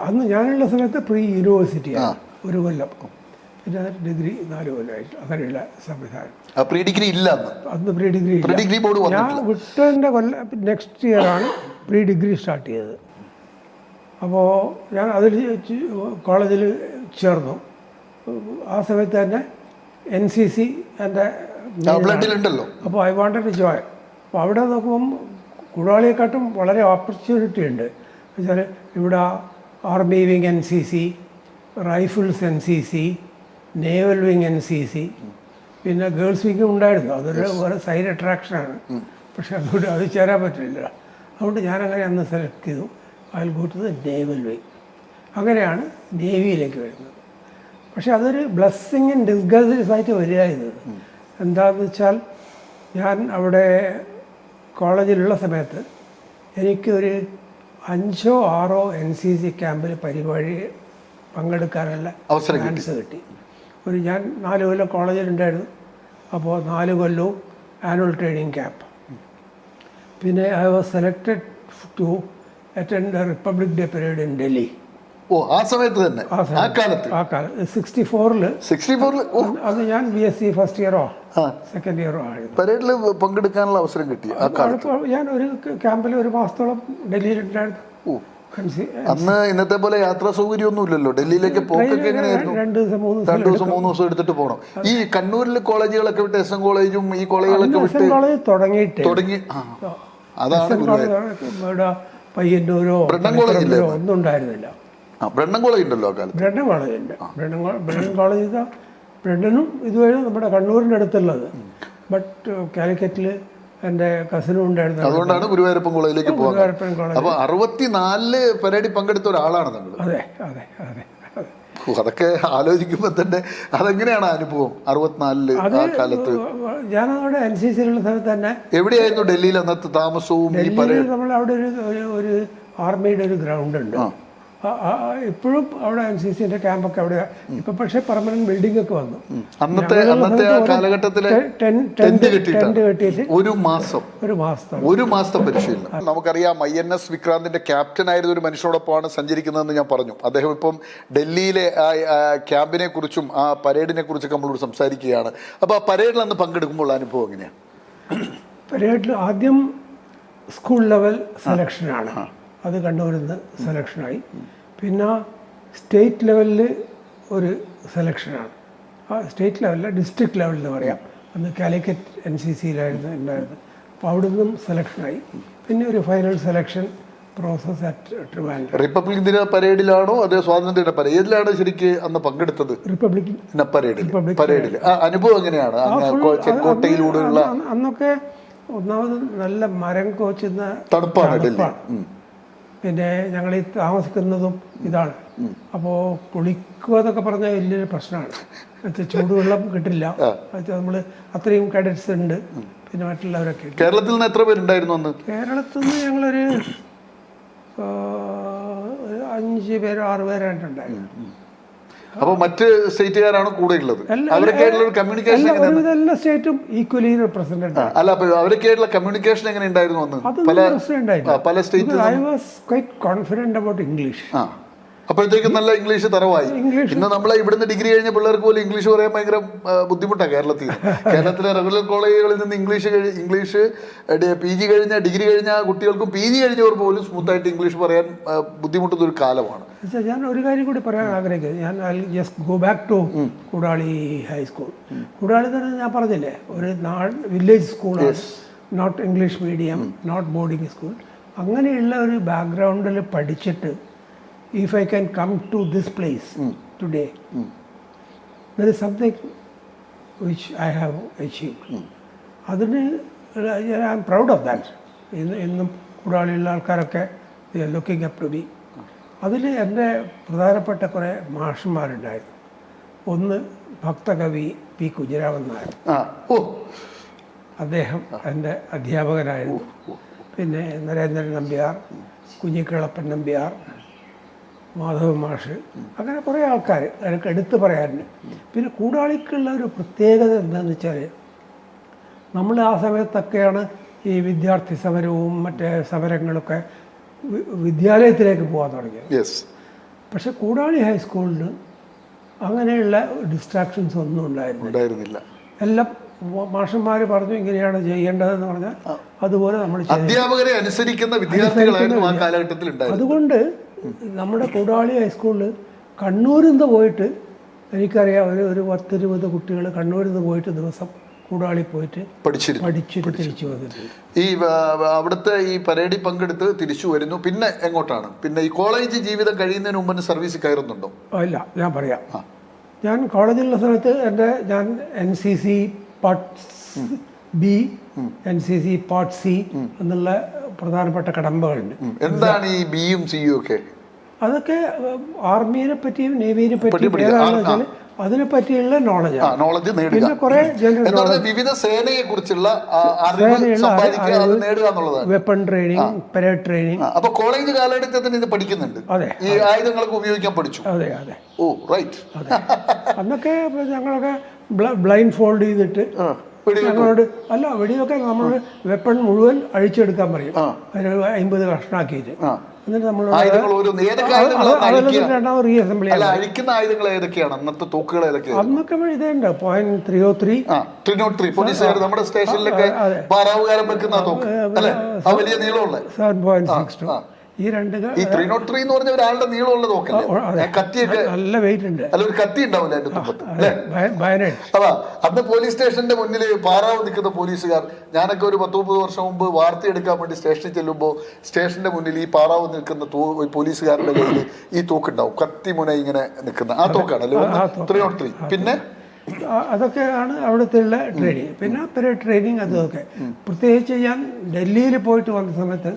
അന്ന് ഞാനുള്ള സമയത്ത് പ്രീ യൂണിവേഴ്സിറ്റിയാണ് 1 കൊല്ലം. പിന്നെ ഡിഗ്രി 4 കൊല്ലമായിട്ട് അങ്ങനെയുള്ള സംവിധാനം. പ്രീ ഡിഗ്രി ഇല്ല അന്ന് പ്രീ ഡിഗ്രി ഞാൻ വിട്ടതിൻ്റെ നെക്സ്റ്റ് ഇയറാണ് പ്രീ ഡിഗ്രി സ്റ്റാർട്ട് ചെയ്തത്. അപ്പോൾ ഞാൻ അതിൽ കോളേജിൽ ചേർന്നു. ആ സമയത്ത് തന്നെ NCC എൻ്റെ ബ്ലഡിലുണ്ടല്ലോ. അപ്പോൾ ഐ വാണ്ടഡ് ടു ജോയിൻ. അപ്പോൾ അവിടെ നോക്കുമ്പം കുടാളിയെക്കാട്ടും വളരെ ഓപ്പർച്യൂണിറ്റി ഉണ്ട്. എന്നുവെച്ചാൽ ഇവിടെ army wing NCC, rifles NCC, naval wing NCC, പിന്നെ ഗേൾസ് വിങ്ങും ഉണ്ടായിരുന്നു. അതൊരു വേറെ സൈഡ് അട്രാക്ഷനാണ്. പക്ഷെ അതുകൊണ്ട് അത് ചേരാൻ പറ്റില്ല. അതുകൊണ്ട് ഞാനങ്ങനെ അന്ന് സെലക്ട് ചെയ്തു. I will go to the naval wing. അങ്ങനെയാണ് നേവിയിലേക്ക് വരുന്നത്. പക്ഷെ അതൊരു ബ്ലെസ്സിങ് ഇൻ ഡിസ്ഗൈസ് ആയിട്ട് വരികയായിരുന്നത്. എന്താണെന്ന് വെച്ചാൽ ഞാൻ അവിടെ കോളേജിലുള്ള സമയത്ത് എനിക്കൊരു 5 or 6 NCC ക്യാമ്പിൽ പരിപാടി പങ്കെടുക്കാനുള്ള ചാൻസ് കിട്ടി. ഞാൻ 4 കൊല്ലം കോളേജിലുണ്ടായിരുന്നു. അപ്പോൾ 4 കൊല്ലവും ആനുവൽ ട്രെയിനിങ് ക്യാമ്പ്. പിന്നെ I was selected to attend the Republic Day parade in Delhi. ആ സമയത്ത് തന്നെ, ആ കാലത്ത് 64-ൽ അത് ഞാൻ BSc ഫസ്റ്റ് ഇയറോ സെക്കൻഡ് ഇയറോ ആയിരുന്നു. പരേഡിൽ പങ്കെടുക്കാനുള്ള അവസരം കിട്ടി. ഞാൻ ഒരു ക്യാമ്പിൽ 1 മാസത്തോളം ഡൽഹിയിലുണ്ടായിരുന്നു. അന്ന് ഇന്നത്തെ പോലെ യാത്രാ സൗകര്യമൊന്നും ഇല്ലല്ലോ. ഡൽഹിയിലേക്ക് പോക്കൊക്കെ എങ്ങനെയായിരുന്നു? 2 ദിവസം 3 ദിവസം എടുത്തിട്ട് പോകണം. ഈ കണ്ണൂരിൽ കോളേജുകളൊക്കെ വിട്ട് SM കോളേജും ഈ കോളേജുകളൊക്കെ വിട്ട് കോളേജ് തുടങ്ങി അതാണ് പയ്യന്നൂരോ ഒന്നും ഉണ്ടായിരുന്നില്ല. ബ്രണ്ണൻ കോളേജ് ഉണ്ടല്ലോ കാലത്ത്. ബ്രണ്ണൻ കോളേജ് ഉണ്ട്. ബ്രണ്ണൻ കോളേജ് ബ്രണ്ണനും ഇതുവരെ നമ്മുടെ കണ്ണൂരിൻ്റെ അടുത്തുള്ളത്. ബട്ട് കാലിക്കറ്റിൽ എൻ്റെ കസിനും ഉണ്ടായിരുന്നു. അതുകൊണ്ടാണ് ഗുരുവായൂരപ്പൻ കോളേജിലേക്ക് പോകുന്നത്. അപ്പൊ 64 പരേഡിൽ പങ്കെടുത്ത ഒരാളാണ് നിങ്ങൾ. അതെ അതെ അതെ. അതൊക്കെ ആലോചിക്കുമ്പോ തന്നെ അതെങ്ങനെയാണ് അനുഭവം? 64 ആ കാലത്ത് ഞാനവിടെ NCCയിലുള്ള സമയത്ത് തന്നെ. എവിടെയായിരുന്നു ഡൽഹിയിൽ അന്നത്തെ താമസവും? നമ്മൾ അവിടെ ഒരു ആർമിയുടെ ഒരു ഗ്രൗണ്ട് ഉണ്ട്. ഇപ്പോഴും അവിടെ NCCന്റെ ക്യാമ്പൊക്കെ അവിടെ. ഇപ്പൊ പക്ഷെ പെർമനന്റ് ബിൽഡിംഗ് ഒക്കെ വന്നു. അന്നത്തെ കാലഘട്ടത്തിലെ ടെന്റ് കെട്ടിയിട്ട് ഒരു മാസത്തെ പരിശീലനം. നമുക്കറിയാം INS വിക്രാന്തിന്റെ ക്യാപ്റ്റൻ ആയിരുന്ന ഒരു മനുഷ്യനോടൊപ്പമാണ് സഞ്ചരിക്കുന്നതെന്ന് ഞാൻ പറഞ്ഞു. അദ്ദേഹം ഇപ്പം ഡൽഹിയിലെ ക്യാമ്പിനെ കുറിച്ചും ആ പരേഡിനെ കുറിച്ചൊക്കെ നമ്മളോട് സംസാരിക്കുകയാണ്. അപ്പൊ ആ പരേഡിൽ അന്ന് പങ്കെടുക്കുമ്പോൾ അനുഭവം എങ്ങനെയാണ്? പരേഡിൽ ആദ്യം സ്കൂൾ ലെവൽ സെലക്ഷനാണ്. അത് കണ്ണൂരിൽ നിന്ന് സെലക്ഷനായി. പിന്നെ സ്റ്റേറ്റ് ലെവലിൽ ഒരു സെലക്ഷനാണ്. ആ സ്റ്റേറ്റ് ലെവലിൽ ഡിസ്ട്രിക്ട് ലെവലിൽ എന്ന് പറയാം. അന്ന് കാലിക്കറ്റ് NCCയിലായിരുന്നു ഉണ്ടായിരുന്നത്. അപ്പോൾ അവിടെ നിന്നും സെലക്ഷനായി. പിന്നെ ഒരു final selection process at Trivandrum. Republic ദിന പരേഡിലാണോ അതോ സ്വാതന്ത്ര്യ ദിന പരേഡിലാണോ ശരിക്ക് അന്ന് പങ്കെടുത്തത്? റിപ്പബ്ലിക് പരേഡിൽ. അനുഭവം എങ്ങനെയാണ്? കോട്ടയിലൂടെയുള്ള അന്നൊക്കെ ഒന്നാമത് നല്ല മരം കോച്ചുന്ന തണുപ്പാണ്. പിന്നെ ഞങ്ങൾ ഈ താമസിക്കുന്നതും ഇതാണ്. അപ്പോൾ കുളിക്കുക എന്നൊക്കെ പറഞ്ഞാൽ വലിയൊരു പ്രശ്നമാണ്. ചൂടുവെള്ളം കിട്ടില്ല. നമ്മൾ അത്രയും കാഡറ്റ്സ് ഉണ്ട്. പിന്നെ മറ്റുള്ളവരൊക്കെ. കേരളത്തിൽ നിന്ന് എത്ര പേരുണ്ടായിരുന്നു അന്ന്? കേരളത്തിൽ നിന്ന് ഞങ്ങളൊരു 5 പേരോ 6 പേരായിട്ടുണ്ടായിരുന്നു. അപ്പൊ മറ്റ് സ്റ്റേറ്റുകാരാണ് കൂടെ ഉള്ളത്? എല്ലാ സ്റ്റേറ്റും ഈക്വലി റെപ്രസെന്റഡ്. അല്ല, അപ്പൊ അവരൊക്കെയായിട്ടുള്ള കമ്മ്യൂണിക്കേഷൻ എങ്ങനെ ഉണ്ടായിരുന്നു അന്ന്? പല state I was quite confident about English. അപ്പോഴത്തേക്കും നല്ല ഇംഗ്ലീഷ് തറവായി. ഇന്ന് നമ്മളെ ഇവിടുന്ന് ഡിഗ്രി കഴിഞ്ഞ പിള്ളേർക്ക് പോലും ഇംഗ്ലീഷ് പറയാൻ ഭയങ്കര ബുദ്ധിമുട്ടാണ് കേരളത്തിലെ റെഗുലർ കോളേജുകളിൽ നിന്ന് ഇംഗ്ലീഷ് PG കഴിഞ്ഞ ഡിഗ്രി കഴിഞ്ഞ കുട്ടികൾക്കും PG കഴിഞ്ഞവർ പോലും സ്മൂത്തായിട്ട് ഇംഗ്ലീഷ് പറയാൻ ബുദ്ധിമുട്ടുന്ന ഒരു കാലമാണ്. ഞാൻ ഒരു കാര്യം കൂടി പറയാൻ ആഗ്രഹിക്കുന്നത്, ഞാൻ just go back to Kudali high school. Kudali തന്നെ ഞാൻ പറഞ്ഞില്ലേ, ഒരു വില്ലേജ് സ്കൂളാണ്. Not English medium, not boarding school. അങ്ങനെയുള്ള ഒരു ബാക്ക്ഗ്രൗണ്ടിൽ പഠിച്ചിട്ട് if I can come to this place today, there is something which I have achieved. അതിന് I am proud of that. ഇന്നും കുടാളിയുള്ള ആൾക്കാരൊക്കെ they are looking up to me. അതിൽ എൻ്റെ പ്രധാനപ്പെട്ട കുറേ മാഷന്മാരുണ്ടായിരുന്നു. ഒന്ന് ഭക്തകവി P. കുഞ്ഞിരാമൻ നായർ. അദ്ദേഹം എൻ്റെ അധ്യാപകനായിരുന്നു. പിന്നെ നരേന്ദ്രൻ നമ്പ്യാർ, കുഞ്ഞിക്കിളപ്പൻ നമ്പ്യാർ, മാധവ മാഷ്, അങ്ങനെ കുറേ ആൾക്കാർ എനിക്ക് എടുത്തു പറയാറുണ്ട്. പിന്നെ കൂടാളിക്കുള്ള ഒരു പ്രത്യേകത എന്താണെന്ന് വെച്ചാൽ, നമ്മൾ ആ സമയത്തൊക്കെയാണ് ഈ വിദ്യാർത്ഥി സമരവും മറ്റേ സമരങ്ങളൊക്കെ വിദ്യാലയത്തിലേക്ക് പോകാൻ തുടങ്ങിയത്. പക്ഷെ കൂടാളി ഹൈസ്കൂളിന് അങ്ങനെയുള്ള ഡിസ്ട്രാക്ഷൻസ് ഒന്നും ഉണ്ടായിരുന്നില്ല. എല്ലാം മാഷന്മാർ പറഞ്ഞു ഇങ്ങനെയാണ് ചെയ്യേണ്ടതെന്ന് പറഞ്ഞാൽ അതുപോലെ നമ്മൾ അധ്യാപകരെ അനുസരിക്കുന്ന വിദ്യാർത്ഥികളായിരുന്നു ആ കാലഘട്ടത്തിൽ. അതുകൊണ്ട് നമ്മുടെ കൂടാളി ഹൈസ്കൂളിൽ കണ്ണൂരിൽ നിന്ന് പോയിട്ട് എനിക്കറിയാം ഒരു 10-20 കുട്ടികൾ കണ്ണൂരിൽ നിന്ന് പോയിട്ട് ദിവസം കൂടാളി പോയിട്ട് പഠിച്ചിട്ട് തിരിച്ചു വന്നിട്ടുണ്ട്. ഈ അവിടുത്തെ ഈ പരേഡിൽ പങ്കെടുത്ത് തിരിച്ചു വരുന്നു. പിന്നെ എങ്ങോട്ടാണ്? പിന്നെ ഈ കോളേജ് ജീവിതം കഴിയുന്നതിന് മുമ്പ് സർവീസ് കയറുന്നുണ്ടോ? ഇല്ല, ഞാൻ പറയാം. ഞാൻ കോളേജിലുള്ള സമയത്ത് ഞാൻ NCC part B, NCC part C എന്നുള്ള പ്രധാനപ്പെട്ട കടമ്പകളുണ്ട്. എന്താണ് ഈ ബിയും സിയും ഒക്കെ? അതൊക്കെ ആർമീനെ പറ്റിയും നേവിയെ പറ്റിയും ഏതാണെന്ന് വെച്ചാൽ അതിനെ പറ്റിയുള്ള നോളജാണ്. നോളജ് നേടുക. പിന്നെ കുറെ ജനറൽ നോളജ്, വിവിധ സേനയെ കുറിച്ചുള്ള വെപ്പൺ ട്രെയിനിങ്, പരേഡ് ട്രെയിനിങ്. അപ്പൊ കോളേജ് കാലഘട്ടത്തിൽ ഇത് പഠിക്കുന്നുണ്ട്. അതെ, ഈ ആയുധങ്ങളൊക്കെ ഉപയോഗിക്കാൻ പഠിച്ചു. അതെ അതെ. ഓ റൈറ്റ്. അന്നൊക്കെ ഞങ്ങളൊക്കെ ബ്ലൈൻഡ് ഫോൾഡ് ചെയ്തിട്ട് ഞങ്ങളോട് വെടിയൊക്കെ നമ്മൾ വെപ്പൺ മുഴുവൻ അഴിച്ചെടുക്കാൻ പറയും, 50 കഷ്ണാക്കിയിട്ട്. എന്നിട്ട് നമ്മൾ രണ്ടാമത് റീഅസംബ്ലി. അന്നൊക്കെ ഇതുണ്ട് .303 നമ്മുടെ സ്റ്റേഷനിലൊക്കെ 7.62. ഈ 303 എന്ന് പറഞ്ഞ ഒരാളുടെ നീളമുള്ള തോക്കല്ലേ, കത്തിയൊക്കെ നല്ല വെയിറ്റ് ഉണ്ട്. അല്ല, ഒരു കത്തി ഉണ്ടാവില്ല അതിന്റെ തുമ്പത്ത്. അതാ അന്ന് പോലീസ് സ്റ്റേഷന്റെ മുന്നിൽ പാറാവ് നിൽക്കുന്ന പോലീസുകാർ, ഞാനൊക്കെ ഒരു 10-30 വർഷം മുമ്പ് വാർത്തയെടുക്കാൻ വേണ്ടി സ്റ്റേഷനിൽ ചെല്ലുമ്പോൾ സ്റ്റേഷന്റെ മുന്നിൽ ഈ പാറാവ് നിൽക്കുന്ന പോലീസുകാരുടെ കയ്യിൽ ഈ തോക്കുണ്ടാവും, കത്തിമുന ഇങ്ങനെ നിൽക്കുന്ന ആ തോക്കാണല്ലോ 303. പിന്നെ അതൊക്കെയാണ് അവിടുത്തെ ഉള്ള ട്രെയിനിങ്. പിന്നെ പരേഡ് ട്രെയിനിങ് അതൊക്കെ. പ്രത്യേകിച്ച് ഞാൻ ഡൽഹിയിൽ പോയിട്ട് വന്ന സമയത്ത്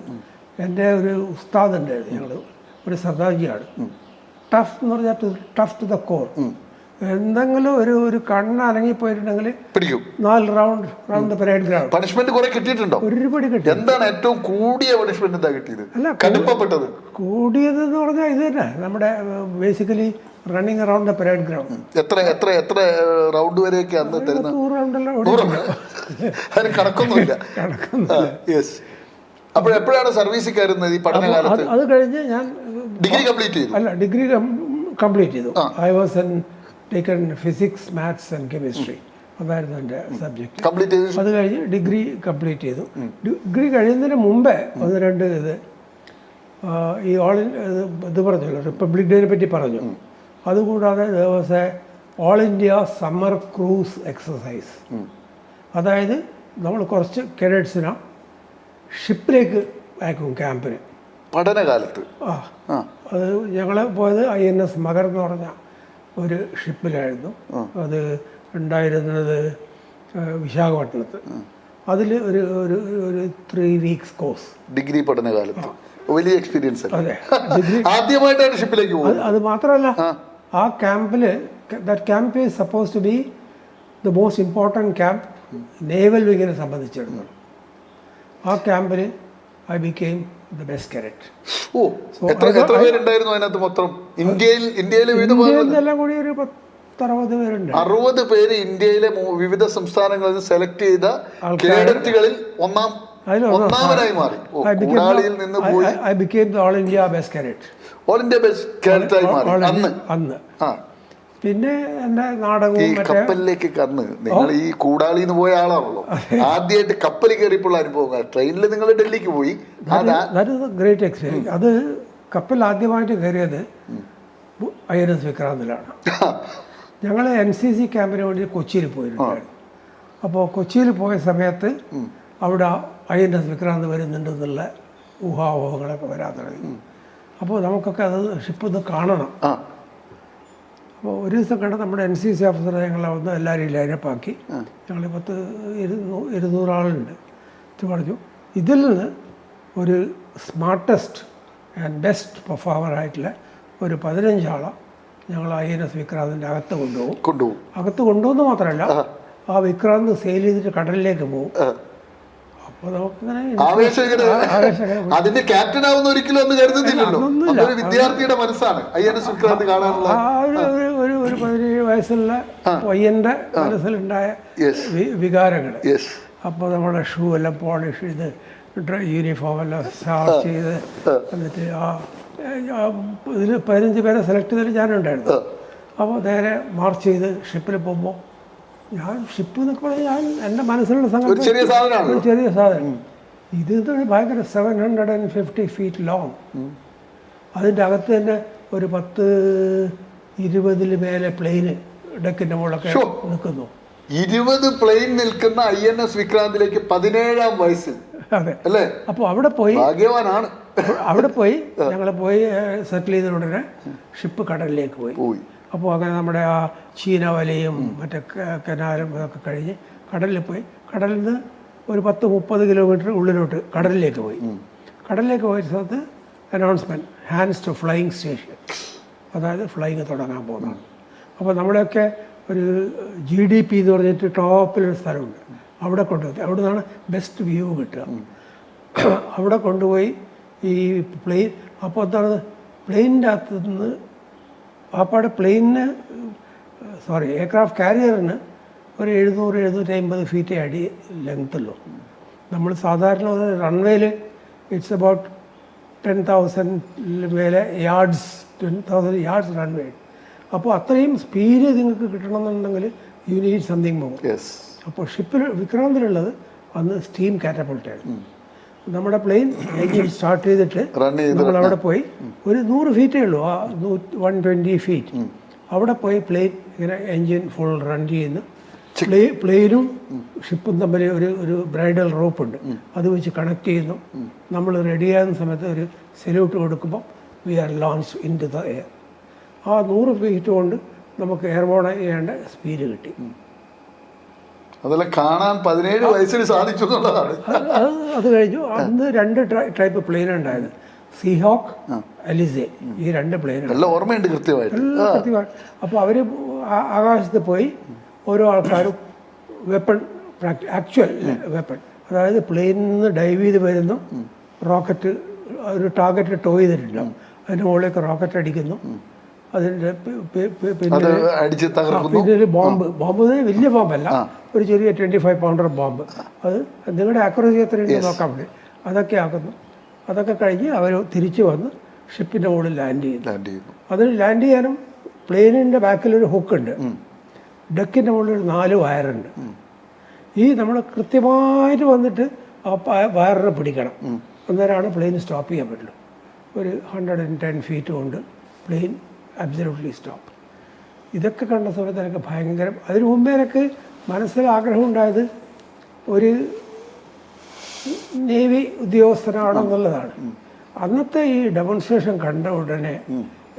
എൻ്റെ ഒരു ഉസ്താദ് ഉണ്ടായിരുന്നു, ഞങ്ങൾ ഒരു സർദാർജിയാണ്. ടഫ് എന്ന് പറഞ്ഞാൽ ടഫ് ടു ദ കോർ. എന്തെങ്കിലും ഒരു കണ്ണ് അനങ്ങിപ്പോയിട്ടുണ്ടെങ്കിൽ പിടിക്കും. 4 റൗണ്ട് പരേഡ് ഗ്രൗണ്ട്. പണിഷ്മെന്റ് കുറെ കിട്ടിയിട്ടുണ്ടോ? ഒരുപാട് കിട്ടി. എന്താണ് ഏറ്റവും കൂടിയ പണിഷ്മെന്റ് എന്താ കിട്ടിയത്? അല്ല, കൂടിയത് എന്ന് പറഞ്ഞാൽ ഇത് തന്നെ, നമ്മുടെ basically running around the parade ground. എത്ര റൗണ്ട് വരെയൊക്കെ അന്ന് തരുന്നത്? 100 റൗണ്ടെല്ലാം അതിന് കണക്കൊന്നുമില്ല. അപ്പോൾ എപ്പോഴാണ് സർവീസിൽ കയറുന്നത്? ഈ പഠനകാലത്ത് അത് കഴിഞ്ഞ് ഞാൻ ഡിഗ്രി കംപ്ലീറ്റ് ചെയ്തു. ഡിഗ്രി കംപ്ലീറ്റ് ചെയ്തു. I was taken physics, maths and chemistry. അതായിരുന്നു എൻ്റെ സബ്ജക്റ്റ്. കംപ്ലീറ്റ് ചെയ്തു. അത് കഴിഞ്ഞ് ഡിഗ്രി കംപ്ലീറ്റ് ചെയ്തു. ഡിഗ്രി കഴിയുന്നതിന് മുമ്പേ 1-2 ഈ ഇത് പറഞ്ഞല്ലോ, റിപ്പബ്ലിക് ഡേനെ പറ്റി പറഞ്ഞു. അതുകൂടാതെ all India summer cruise exercise. അതായത് നമ്മൾ കുറച്ച് കേഡറ്റ്സിനെ ഷിപ്പിലേക്ക് അയക്കും ക്യാമ്പിന് പഠനകാലത്ത്. അത് ഞങ്ങൾ പോയത് INS മഗർ എന്ന് പറഞ്ഞ ഒരു ഷിപ്പിലായിരുന്നു. അത് ഉണ്ടായിരുന്നത് വിശാഖപട്ടണത്ത്. അതിൽ ഒരു 3 വീക്സ് കോഴ്സ്. ഡിഗ്രി പഠനകാലത്ത് വലിയ എക്സ്പീരിയൻസ്. അതെ, ആദ്യമായിട്ടാണ് ഷിപ്പിലേക്ക് പോകുന്നത്. അത് മാത്രമല്ല, ആ ക്യാമ്പിൽ that camp is suppose to be the most important camp naval വിങ്ങിനെ സംബന്ധിച്ചിടത്തോളം. ആ ക്യാമ്പിൽ I became the best cadet. എത്ര പേരുണ്ടായിരുന്നു അതിനകത്ത് മൊത്തം? ഇന്ത്യയിലെ എല്ലാം കൂടി ഒരു 60 പേരുണ്ട്. 60 പേര് ഇന്ത്യയിലെ വിവിധ സംസ്ഥാനങ്ങളിൽ സെലക്ട് ചെയ്ത കേഡറ്റുകളിൽ ഒന്നാമനായി മാറി. I became the all India best cadet. All India best കാഡറ്റായി മാറി അന്ന്. പിന്നെ എൻ്റെ നാടകവും കപ്പലിലേക്ക് കന്ന് നിങ്ങൾ ഈ കൂടാളിന്ന് പോയ ആളാണല്ലോ. ആദ്യമായിട്ട് കപ്പലിൽ കയറിയപ്പോൾ അനുഭവങ്ങൾ. ട്രെയിനിൽ നിങ്ങൾ ഡൽഹിക്ക് പോയി. Great experience. അത് കപ്പൽ ആദ്യമായിട്ട് കയറിയത് INS വിക്രാന്തിലാണ്. ഞങ്ങൾ NCC ക്യാമ്പിന് വേണ്ടി കൊച്ചിയിൽ പോയിട്ടുണ്ടായിരുന്നു. അപ്പോൾ കൊച്ചിയിൽ പോയ സമയത്ത് അവിടെ INS വിക്രാന്ത് വരുന്നുണ്ടെന്നുള്ള ഊഹാപോഹങ്ങളൊക്കെ വരാൻ തുടങ്ങി. അപ്പോൾ നമുക്കൊക്കെ അത് ഷിപ്പ് ഒന്ന് കാണണം. അപ്പോൾ ഒരു ദിവസം കണ്ട് നമ്മുടെ NCC ഓഫീസറെ ഞങ്ങളെ വന്ന് എല്ലാവരെയും ലൈനപ്പാക്കി. ഞങ്ങൾ 200 ആളുണ്ട്. പറഞ്ഞു, ഇതിൽ നിന്ന് ഒരു സ്മാർട്ടസ്റ്റ് ആൻഡ് ബെസ്റ്റ് പെർഫോമറായിട്ടുള്ള ഒരു 15 ആളെ ഞങ്ങൾ INS വിക്രാന്തിൻ്റെ അകത്ത് കൊണ്ടുപോകും. അകത്ത് കൊണ്ടുപോകുന്നത് മാത്രമല്ല, ആ വിക്രാന്ത് സെയിൽ ചെയ്തിട്ട് കടലിലേക്ക് പോകും. അപ്പോൾ അതിന്റെ ക്യാപ്റ്റൻ ആവുന്ന ഒരിക്കലും ഒന്നും കരുതുന്നില്ലല്ലോ. വിദ്യാർത്ഥിയുടെ മനസ്സാണ് INS വിക്രാന്ത് കാണാനുള്ള. ഒരു 17 വയസ്സുള്ള പയ്യന്റെ മനസ്സിലുണ്ടായ വികാരങ്ങൾ. അപ്പോൾ നമ്മുടെ ഷൂ എല്ലാം പോളിഷ് ചെയ്ത്, യൂണിഫോം എല്ലാം സ്റ്റാർട്ട് ചെയ്ത്, എന്നിട്ട് ഇതിൽ 15 പേരെ സെലക്ട് ചെയ്തിട്ട് ഞാനുണ്ടായിരുന്നു. അപ്പോൾ നേരെ മാർച്ച് ചെയ്ത് ഷിപ്പിൽ പോകുമ്പോൾ, ഞാൻ ഷിപ്പ് എന്നൊക്കെ പറഞ്ഞാൽ ഞാൻ എൻ്റെ മനസ്സിലുള്ള സംഗതി ഒരു ചെറിയ സാധനം. ഇത് ഭയങ്കര 750 feet ലോങ്. അതിൻ്റെ അകത്ത് തന്നെ ഒരു 10-20 മേലെ പ്ലെയിന് ഡെക്കിൻ്റെ മുകളിലൊക്കെ നിൽക്കുന്നു. 20 പ്ലെയിൻ നിൽക്കുന്ന INS വിക്രാന്തിലേക്ക് 17-ാം വയസ്സിൽ. അതെ അല്ലേ? അപ്പോൾ അവിടെ പോയി ഭാഗ്യവാനാണ്. അവിടെ പോയി ഞങ്ങൾ സെറ്റിൽ ചെയ്ത ഉടനെ ഷിപ്പ് കടലിലേക്ക് പോയി. അപ്പോൾ അങ്ങനെ നമ്മുടെ ആ ചീനവലയും മറ്റേ കനാലും ഇതൊക്കെ കഴിഞ്ഞ് കടലിൽ പോയി. കടലിൽ നിന്ന് ഒരു 10-30 കിലോമീറ്റർ ഉള്ളിലോട്ട് കടലിലേക്ക് പോയി. കടലിലേക്ക് പോയ സ്ഥലത്ത് announcement hands to flying station, അതായത് ഫ്ലൈയിങ് തുടങ്ങാൻ പോകുന്നതാണ്. അപ്പോൾ നമ്മളെയൊക്കെ ഒരു GDP എന്ന് പറഞ്ഞിട്ട് ടോപ്പിലൊരു സ്ഥലമുണ്ട്, അവിടെ കൊണ്ടുപോയി, അവിടെ നിന്നാണ് ബെസ്റ്റ് വ്യൂ കിട്ടുക. അവിടെ കൊണ്ടുപോയി ഈ പ്ലെയിൻ, അപ്പോൾ എന്താണ് പ്ലെയിനിൻ്റെ അകത്ത് നിന്ന് ആപ്പാടെ പ്ലെയിനിന് എയർക്രാഫ്റ്റ് കാരിയറിന് ഒരു 700-750 ഫീറ്റ് അടി ലെങ്ത്തുള്ളൂ. നമ്മൾ സാധാരണ ഒരു റൺവേയിൽ ഇറ്റ്സ് അബൌട്ട് 10,000 മേലെ യാർഡ്സ്, 10,000 യാർഡ്സ് റൺവേ. അപ്പോൾ അത്രയും സ്പീഡ് നിങ്ങൾക്ക് കിട്ടണമെന്നുണ്ടെങ്കിൽ യു നീഡ് സംതിങ് മോർ. അപ്പോൾ ഷിപ്പിൽ വിക്രാന്തിലുള്ളത് അന്ന് സ്റ്റീം കാറ്റപ്പൾട്ടായിരുന്നു. നമ്മുടെ പ്ലെയിൻ എഞ്ചിൻ സ്റ്റാർട്ട് ചെയ്തിട്ട് നമ്മൾ അവിടെ പോയി ഒരു 100 ഫീറ്റേ ഉള്ളൂ, ആ 120 ഫീറ്റ് അവിടെ പോയി പ്ലെയിൻ ഇങ്ങനെ എൻജിൻ ഫുൾ റൺ ചെയ്യുന്നു. പ്ലെയിനും ഷിപ്പും തമ്മിൽ ഒരു ബ്രൈഡൽ റോപ്പുണ്ട്, അത് വെച്ച് കണക്ട് ചെയ്യുന്നു. നമ്മൾ റെഡിയാകുന്ന സമയത്ത് ഒരു സല്യൂട്ട് കൊടുക്കുമ്പോൾ we are launch into the air. ആ 100 ഫീറ്റ് കൊണ്ട് നമുക്ക് എയർബോൺ ചെയ്യേണ്ട സ്പീഡ് കിട്ടി. അതെല്ലാം കാണാൻ 17 വയസ്സിന് സാധിച്ചു എന്നുള്ളതാണ്. അത് കഴിഞ്ഞു. അന്ന് 2 ടൈപ്പ് പ്ലെയിൻ ഉണ്ടായത്, സീഹോക്ക്, എലിസെ, ഈ 2 പ്ലെയിൻ ഓർമ്മയുണ്ട് കൃത്യമായിട്ട്. അപ്പോൾ അവർ ആകാശത്ത് പോയി ഓരോ ആൾക്കാരും വെപ്പൺ ആക്ച്വൽ വെപ്പൺ, അതായത് പ്ലെയിനിൽ നിന്ന് ഡൈവ് ചെയ്ത് വരുന്നു, റോക്കറ്റ് ഒരു ടാർഗറ്റ് ടോ ചെയ്തിട്ടുണ്ടാവും, അതിൻ്റെ മുകളിലേക്ക് റോക്കറ്റ് അടിക്കുന്നു, അതിൻ്റെ പിന്നെ ബോംബ് വലിയ ബോംബല്ല, ഒരു ചെറിയ 25 പൗണ്ടർ ബോംബ്, അത് നിങ്ങളുടെ ആക്യുറസി എത്രയുണ്ടെന്ന് നോക്കാൻ വേണ്ടി അതൊക്കെ ആക്കുന്നു. അതൊക്കെ കഴിഞ്ഞ് അവർ തിരിച്ചു വന്ന് ഷിപ്പിൻ്റെ മുകളിൽ ലാൻഡ് ചെയ്യുന്നു. അതിൽ ലാൻഡ് ചെയ്യാനും പ്ലെയിനിൻ്റെ ബാക്കിലൊരു ഹുക്കുണ്ട്, ഡെക്കിൻ്റെ മുകളിൽ 4 വയറുണ്ട്. ഈ നമ്മൾ കൃത്യമായിട്ട് വന്നിട്ട് ആ വയറിനെ പിടിക്കണം, അന്നേരമാണ് പ്ലെയിൻ സ്റ്റോപ്പ് ചെയ്യാൻ പറ്റുള്ളൂ. ഒരു 110 ഫീറ്റ് കൊണ്ട് പ്ലെയിൻ അബ്സല്യൂട്ട്ലി സ്റ്റോപ്പ്. ഇതൊക്കെ കണ്ട സമയത്ത് എനിക്ക് ഭയങ്കരം, അതിനു മുമ്പേ എനിക്ക് മനസ്സിൽ ആഗ്രഹം ഉണ്ടായത് ഒരു നേവി ഉദ്യോഗസ്ഥനാണെന്നുള്ളതാണ്. അന്നത്തെ ഈ ഡെമോൺസ്ട്രേഷൻ കണ്ട ഉടനെ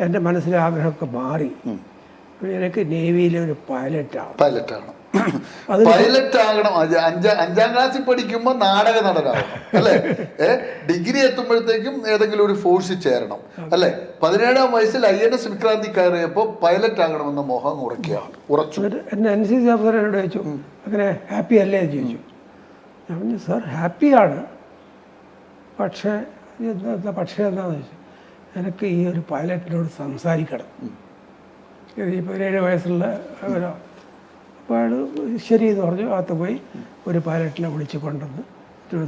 എൻ്റെ മനസ്സിലെ ആഗ്രഹമൊക്കെ മാറി. എനിക്ക് നേവിയിലെ ഒരു പൈലറ്റാണ്. പൈലറ്റ് ആകണം. 5ാം ക്ലാസ്സിൽ പഠിക്കുമ്പോൾ നാടക നടനാവണം അല്ലേ? ഡിഗ്രി എത്തുമ്പോഴത്തേക്കും ഏതെങ്കിലും ഒരു ഫോഴ്സിൽ ചേരണം അല്ലേ? 17ാം വയസ്സിൽ INS വിക്രാന്തി കയറിയപ്പോൾ പൈലറ്റ് ആകണമെന്ന മോഹം ഉറച്ചു. എന്നെ NCC ഓഫീസർ എന്നോട് ചോദിച്ചു, അങ്ങനെ ഹാപ്പി അല്ലേ എന്ന് ചോദിച്ചു. ഞാൻ പറഞ്ഞു, സാർ ഹാപ്പിയാണ്, പക്ഷേ എന്താണെന്ന് ചോദിച്ചു, എനിക്ക് ഈ ഒരു പൈലറ്റിനോട് സംസാരിക്കണം. ഈ 17 വയസ്സുള്ള ഒരു, അപ്പോൾ അയാൾ ശരി എന്ന് പറഞ്ഞു. അകത്ത് പോയി ഒരു പൈലറ്റിനെ വിളിച്ച് കൊണ്ടുവന്ന്,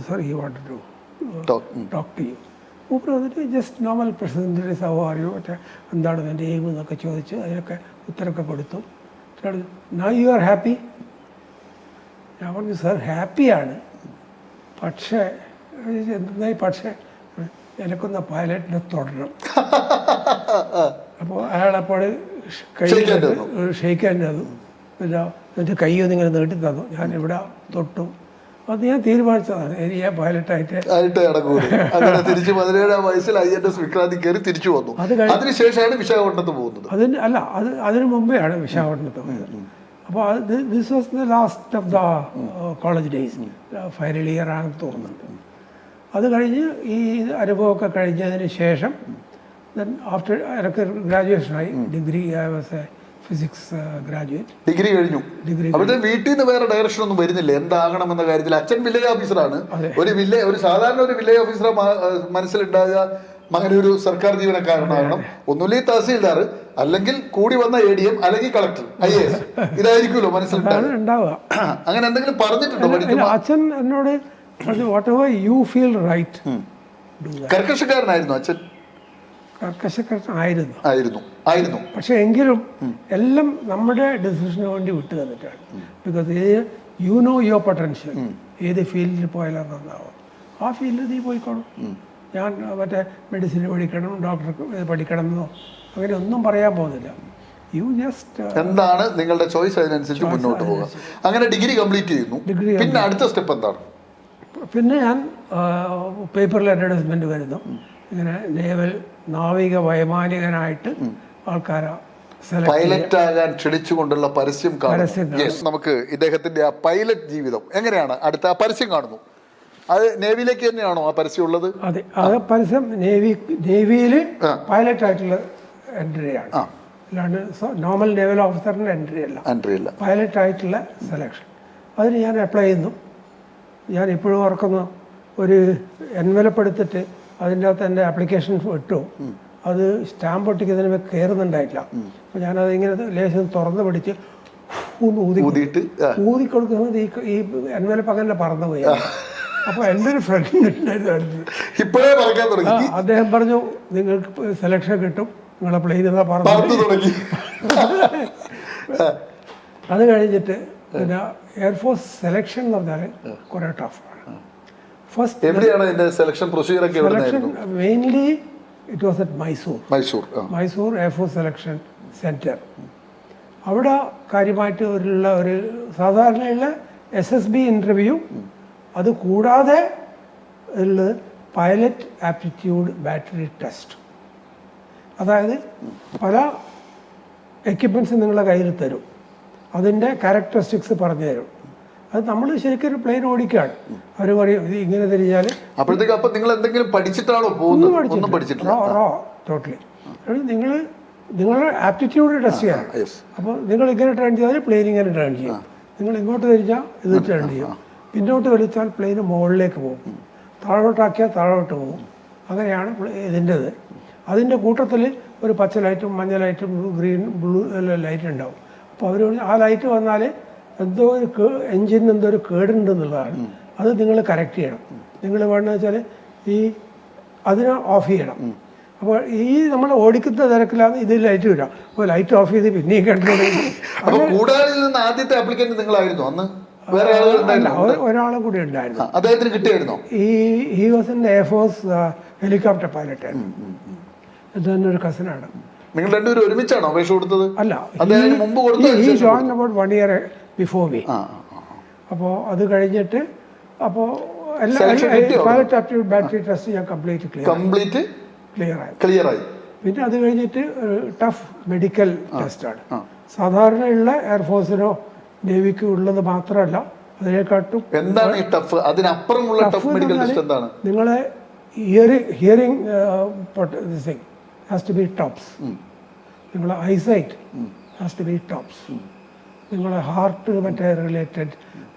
സാർ ഈ want to talk to you. മൂപ്പർ വന്നിട്ട് just normal president how are you, മറ്റേ എന്താണ് എൻ്റെ എയിം എന്നൊക്കെ ചോദിച്ച് അതിനൊക്കെ ഉത്തരമൊക്കെ കൊടുത്തു. Now you are happy? ഞാൻ പറഞ്ഞു, സാർ ഹാപ്പിയാണ്, പക്ഷേ എന്തായി പക്ഷേ എനിക്കൊന്ന് പൈലറ്റിനെ തൊടണം. അപ്പോൾ അയാളപ്പോൾ ഷെയ്ക്കാൻ തന്നു, പിന്നെ എന്നിട്ട് കൈയൊന്നും ഇങ്ങനെ നീട്ടി തന്നു. ഞാൻ ഇവിടെ തൊട്ടു. അത് ഞാൻ തീരുമാനിച്ചതാണ്, ഇനി ഞാൻ പൈലറ്റായിട്ട് തിരിച്ച് 17ാം വയസ്സിൽ INS വിക്രാന്തി കയറി തിരിച്ചു വന്നു. അതിനുശേഷമാണ് വിശാഖപട്ടണത്ത് പോകുന്നത്. അതിന് മുമ്പെയാണ് വിശാഖപട്ടണത്ത് പോയത്. അപ്പോൾ this was the last of the college days, final year ആണെന്ന് തോന്നുന്നുണ്ട്. അത് കഴിഞ്ഞ് ഈ അനുഭവമൊക്കെ കഴിഞ്ഞതിന് ശേഷം ആഫ്റ്റർ എനിക്ക് ഗ്രാജുവേഷനായി, degree, I was a physics graduate. Degree കഴിഞ്ഞു. അവിടെ വീട്ടിൽ നിന്ന് വേറെ ഡയറക്ഷൻ ഒന്നും വരുന്നില്ല എന്താകണമെന്ന കാര്യത്തിൽ? അച്ഛൻ വില്ലേജ് ഓഫീസറാണ്. ഒരു സാധാരണ ഒരു വില്ലേജ് ഓഫീസറെ മനസ്സിലുണ്ടാകുക മകനൊരു സർക്കാർ ജീവനക്കാരനാകണം, ഒന്നുമില്ല തഹസീൽദാർ, അല്ലെങ്കിൽ കൂടി വന്ന ADM, അല്ലെങ്കിൽ കളക്ടർ, IAS, ഇതായിരിക്കുമല്ലോ മനസ്സിലുണ്ടാവുക. അങ്ങനെ എന്തെങ്കിലും പറഞ്ഞിട്ടുണ്ടോ? അച്ഛൻ എന്നോട് whatever you feel right. കർക്കശക്കാരനായിരുന്നു അച്ഛൻ? കർക്കശക്കാരനായിരുന്നു, പക്ഷെ എങ്കിലും എല്ലാം നമ്മുടെ ഡിസിഷന് വേണ്ടി വിട്ടു തന്നിട്ടാണ്. Because you know your potential, ഏത് ഫീൽഡിൽ പോയാലും നന്നാവും, ആ ഫീൽഡിൽ നീ പോയിക്കോളും. ഞാൻ മറ്റേ മെഡിസിൻ പഠിക്കണം, ഡോക്ടർക്ക് പഠിക്കണം എന്നോ അങ്ങനെ ഒന്നും പറയാൻ പോകുന്നില്ല. യു ജസ്റ്റ് എന്താണ് നിങ്ങളുടെ ചോയ്സ്, അതിനനുസരിച്ച് മുന്നോട്ട് പോകുക. അങ്ങനെ ഡിഗ്രി കംപ്ലീറ്റ് ചെയ്യുന്നു. പിന്നെ അടുത്ത സ്റ്റെപ്പ് എന്താണ്? പിന്നെ ഞാൻ പേപ്പറിൽ അഡ്വർടൈസ്മെന്റ് വരുന്നു, ഇങ്ങനെ നേവൽ നാവിക വൈമാനികനായിട്ട് ആൾക്കാരെ പൈലറ്റ് ആകാൻ ക്ഷണിച്ചുകൊണ്ടുള്ള പരസ്യം. നമുക്ക് ഇദ്ദേഹത്തിന്റെ ആ പൈലറ്റ് ജീവിതം എങ്ങനെയാണ്? അടുത്ത പരസ്യം കാണുന്നു. അത് നേവിയിലേക്ക് തന്നെയാണോ ആ പരസ്യം ഉള്ളത്? അതെ, അത് പരസ്യം നേവിയിൽ പൈലറ്റ് ആയിട്ടുള്ള എൻട്രിയാണ്, അല്ലാണ്ട് നോർമൽ നേവൽ ഓഫീസറിൻ്റെ എൻട്രി അല്ല, പൈലറ്റ് ആയിട്ടുള്ള സെലക്ഷൻ. അതിന് ഞാൻ അപ്ലൈ ചെയ്യുന്നു. ഞാൻ ഇപ്പോഴും ഓർക്കുന്നു, ഒരു എൻവലപ്പ് എടുത്തിട്ട് അതിൻ്റെ അകത്ത് എൻ്റെ ആപ്ലിക്കേഷൻ ഇട്ടു. അത് സ്റ്റാമ്പ് ഒട്ടിക്കുന്നതിന് കയറുന്നുണ്ടായിട്ടില്ല. അപ്പോൾ ഞാനത് ഇങ്ങനെ ലേശം തുറന്ന് പിടിച്ച് ഊതി കൊടുക്കുന്നത് ഈ എൻവലപ്പ് അങ്ങനെ പറന്നു പോയി. അപ്പോൾ എൻ്റെ ഒരു ഫ്രണ്ട് ഉണ്ടായിരുന്നു, അദ്ദേഹം പറഞ്ഞു നിങ്ങൾക്ക് സെലക്ഷൻ കിട്ടും, നിങ്ങളെ പ്ലെയിൻ ഇതാ പറഞ്ഞു. അത് കഴിഞ്ഞിട്ട് പിന്നെ എയർഫോഴ്സ് സെലക്ഷൻ എന്ന് പറഞ്ഞാൽ കുറേ ടഫാണ്. First selection mainly it was at Mysore air force selection centre. അവിടെ കാര്യമായിട്ട് ഒരു സാധാരണയുള്ള SSB ഇൻ്റർവ്യൂ, അത് കൂടാതെ ഉള്ളത് പൈലറ്റ് ആപ്റ്റിറ്റ്യൂഡ് ബാറ്ററി ടെസ്റ്റ്. അതായത് പല എക്യുപ്മെൻറ്റ്സ് നിങ്ങളുടെ കയ്യിൽ തരും, അതിൻ്റെ ക്യാരക്ടറിസ്റ്റിക്സ് പറഞ്ഞു തരും. അത് നമ്മൾ ശരിക്കും ഒരു പ്ലെയിൻ ഓടിക്കുകയാണ്. അവർ പറയും ഇത് ഇങ്ങനെ തിരിഞ്ഞാൽ. അപ്പോഴത്തേക്ക് നിങ്ങൾ എന്തെങ്കിലും പഠിച്ചിട്ടാണോ പോകുന്നത്? ടോട്ടലി നിങ്ങളുടെ ആപ്റ്റിറ്റ്യൂഡ് ടെസ്റ്റ് ചെയ്യണം. അപ്പോൾ നിങ്ങൾ ഇങ്ങനെ ടേൺ ചെയ്താൽ പ്ലെയിൻ ഇങ്ങനെ ടേൺ ചെയ്യും, നിങ്ങൾ ഇങ്ങോട്ട് തിരിച്ചാൽ ഇത് ടേൺ ചെയ്യും, പിന്നോട്ട് വലിച്ചാൽ പ്ലെയിന് മുകളിലേക്ക് പോകും, താഴോട്ടാക്കിയാൽ താഴോട്ട് പോകും. അങ്ങനെയാണ് ഇതിൻ്റെത്. അതിൻ്റെ കൂട്ടത്തിൽ ഒരു പച്ച ലൈറ്റും മഞ്ഞ ലൈറ്റും ഗ്രീൻ ബ്ലൂ എല്ലാം ലൈറ്റ് ഉണ്ടാവും. അപ്പോൾ അവർ ആ ലൈറ്റ് വന്നാൽ എന്തോ ഒരു എൻജിന് എന്തോ ഒരു കേടുണ്ടെന്നുള്ളതാണ്. അത് നിങ്ങൾ കറക്റ്റ് ചെയ്യണം. നിങ്ങൾ വേണമെന്ന് വെച്ചാൽ അതിനെ ഓഫ് ചെയ്യണം. അപ്പോൾ നമ്മൾ ഓടിക്കുന്ന തിരക്കിലാണ് ഇത് ലൈറ്റ് വരാം. അപ്പോൾ ലൈറ്റ് ഓഫ് ചെയ്ത് പിന്നെയും കണ്ടുകൊണ്ടെങ്കിൽ ആദ്യത്തെ ആപ്ലിക്കന്റ് നിങ്ങളായിരുന്നു അന്ന്? ഒരാളും കൂടി ഉണ്ടായിരുന്നു. അദ്ദേഹത്തിന് കിട്ടിയായിരുന്നോ? He was in air force helicopter pilot ആയിരുന്നു. ഇതെന്നെ ഒരു കസിനാണ്. നിങ്ങൾ രണ്ടുപേരും ഒരുമിച്ചാണോ അപേക്ഷ കൊടുത്തത്? അല്ല, he joined about 1 year before me. അപ്പോൾ അത് കഴിഞ്ഞിട്ട് അപ്പോൾ പൈലറ്റ് ആപ്റ്റിറ്റ്യൂഡ് ബാറ്ററി ടെസ്റ്റ് ഞാൻ കംപ്ലീറ്റ് ക്ലിയർ ആയി. പിന്നെ അത് കഴിഞ്ഞിട്ട് ടഫ് മെഡിക്കൽ ടെസ്റ്റാണ്. സാധാരണയുള്ള എയർഫോഴ്സിനോ നേവിക്കോ ഉള്ളത് മാത്രമല്ല, അതിനെക്കാട്ടും എന്താണ് ഈ ടഫ്? അതിനപ്പുറമുള്ള ടഫ് മെഡിക്കൽ ടെസ്റ്റ് എന്താണ്? നിങ്ങളെ hearing has to be tops, നിങ്ങളെ eyesight has to be tops, നിങ്ങളെ ഹാർട്ട് മറ്റേ റിലേറ്റഡ്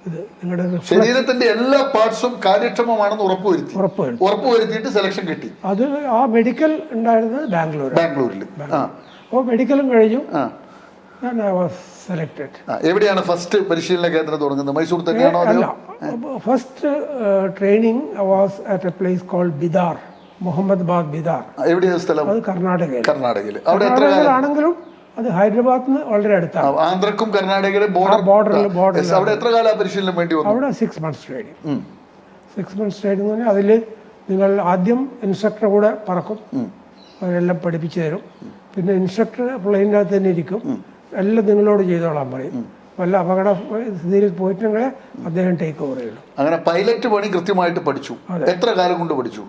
ഇത് നിങ്ങളുടെ ശരീരത്തിന്റെ എല്ലാ പാർട്സും കാര്യക്ഷമമാണെന്ന് ഉറപ്പുവരുത്തിയിട്ട് സെലക്ഷൻ കിട്ടി. അത് ആ മെഡിക്കൽ ഉണ്ടായിരുന്നത് ബാംഗ്ലൂരിൽ. അപ്പോൾ മെഡിക്കലും കഴിഞ്ഞു. എവിടെയാണ് ഫസ്റ്റ് പരിശീലന കേന്ദ്രം തുടങ്ങുന്നത്? മൈസൂർ തന്നെയാണോ? അല്ല, first training was at a place called Bidar, Muhammadabad Bidar. എവിടെയാണ് സ്ഥലം? അത് കർണാടകയിൽ. ആണെങ്കിലും അത് ഹൈദരാബാദിൽ നിന്ന് വളരെ അടുത്താണ്. ആന്ധ്രക്കും കർണാടകയുടെ ബോർഡറിൽ. അവിടെ എത്ര കാലം പരിശീലനം വേണ്ടി വന്നു? അവിടെ 6 months ട്രെയിനിങ്. 6 months ട്രെയിനിങ് എന്ന് പറഞ്ഞാൽ അതിൽ നിങ്ങൾ ആദ്യം ഇൻസ്ട്രക്ടർ കൂടെ പറക്കും, അവരെല്ലാം പഠിപ്പിച്ചു തരും. പിന്നെ ഇൻസ്ട്രക്ടർ പ്ലെയിനിൻ്റെ അകത്ത് തന്നെ ഇരിക്കും, എല്ലാം നിങ്ങളോട് ചെയ്തോളാൻ പറയും. വല്ല അപകട സ്ഥിതിയിൽ പോയിട്ടുണ്ടെങ്കിൽ അദ്ദേഹം ടേക്ക് ഓവർ ചെയ്യണം. അങ്ങനെ പൈലറ്റ് പണി കൃത്യമായിട്ട് പഠിച്ചു. എത്ര കാലം കൊണ്ട് പഠിച്ചു?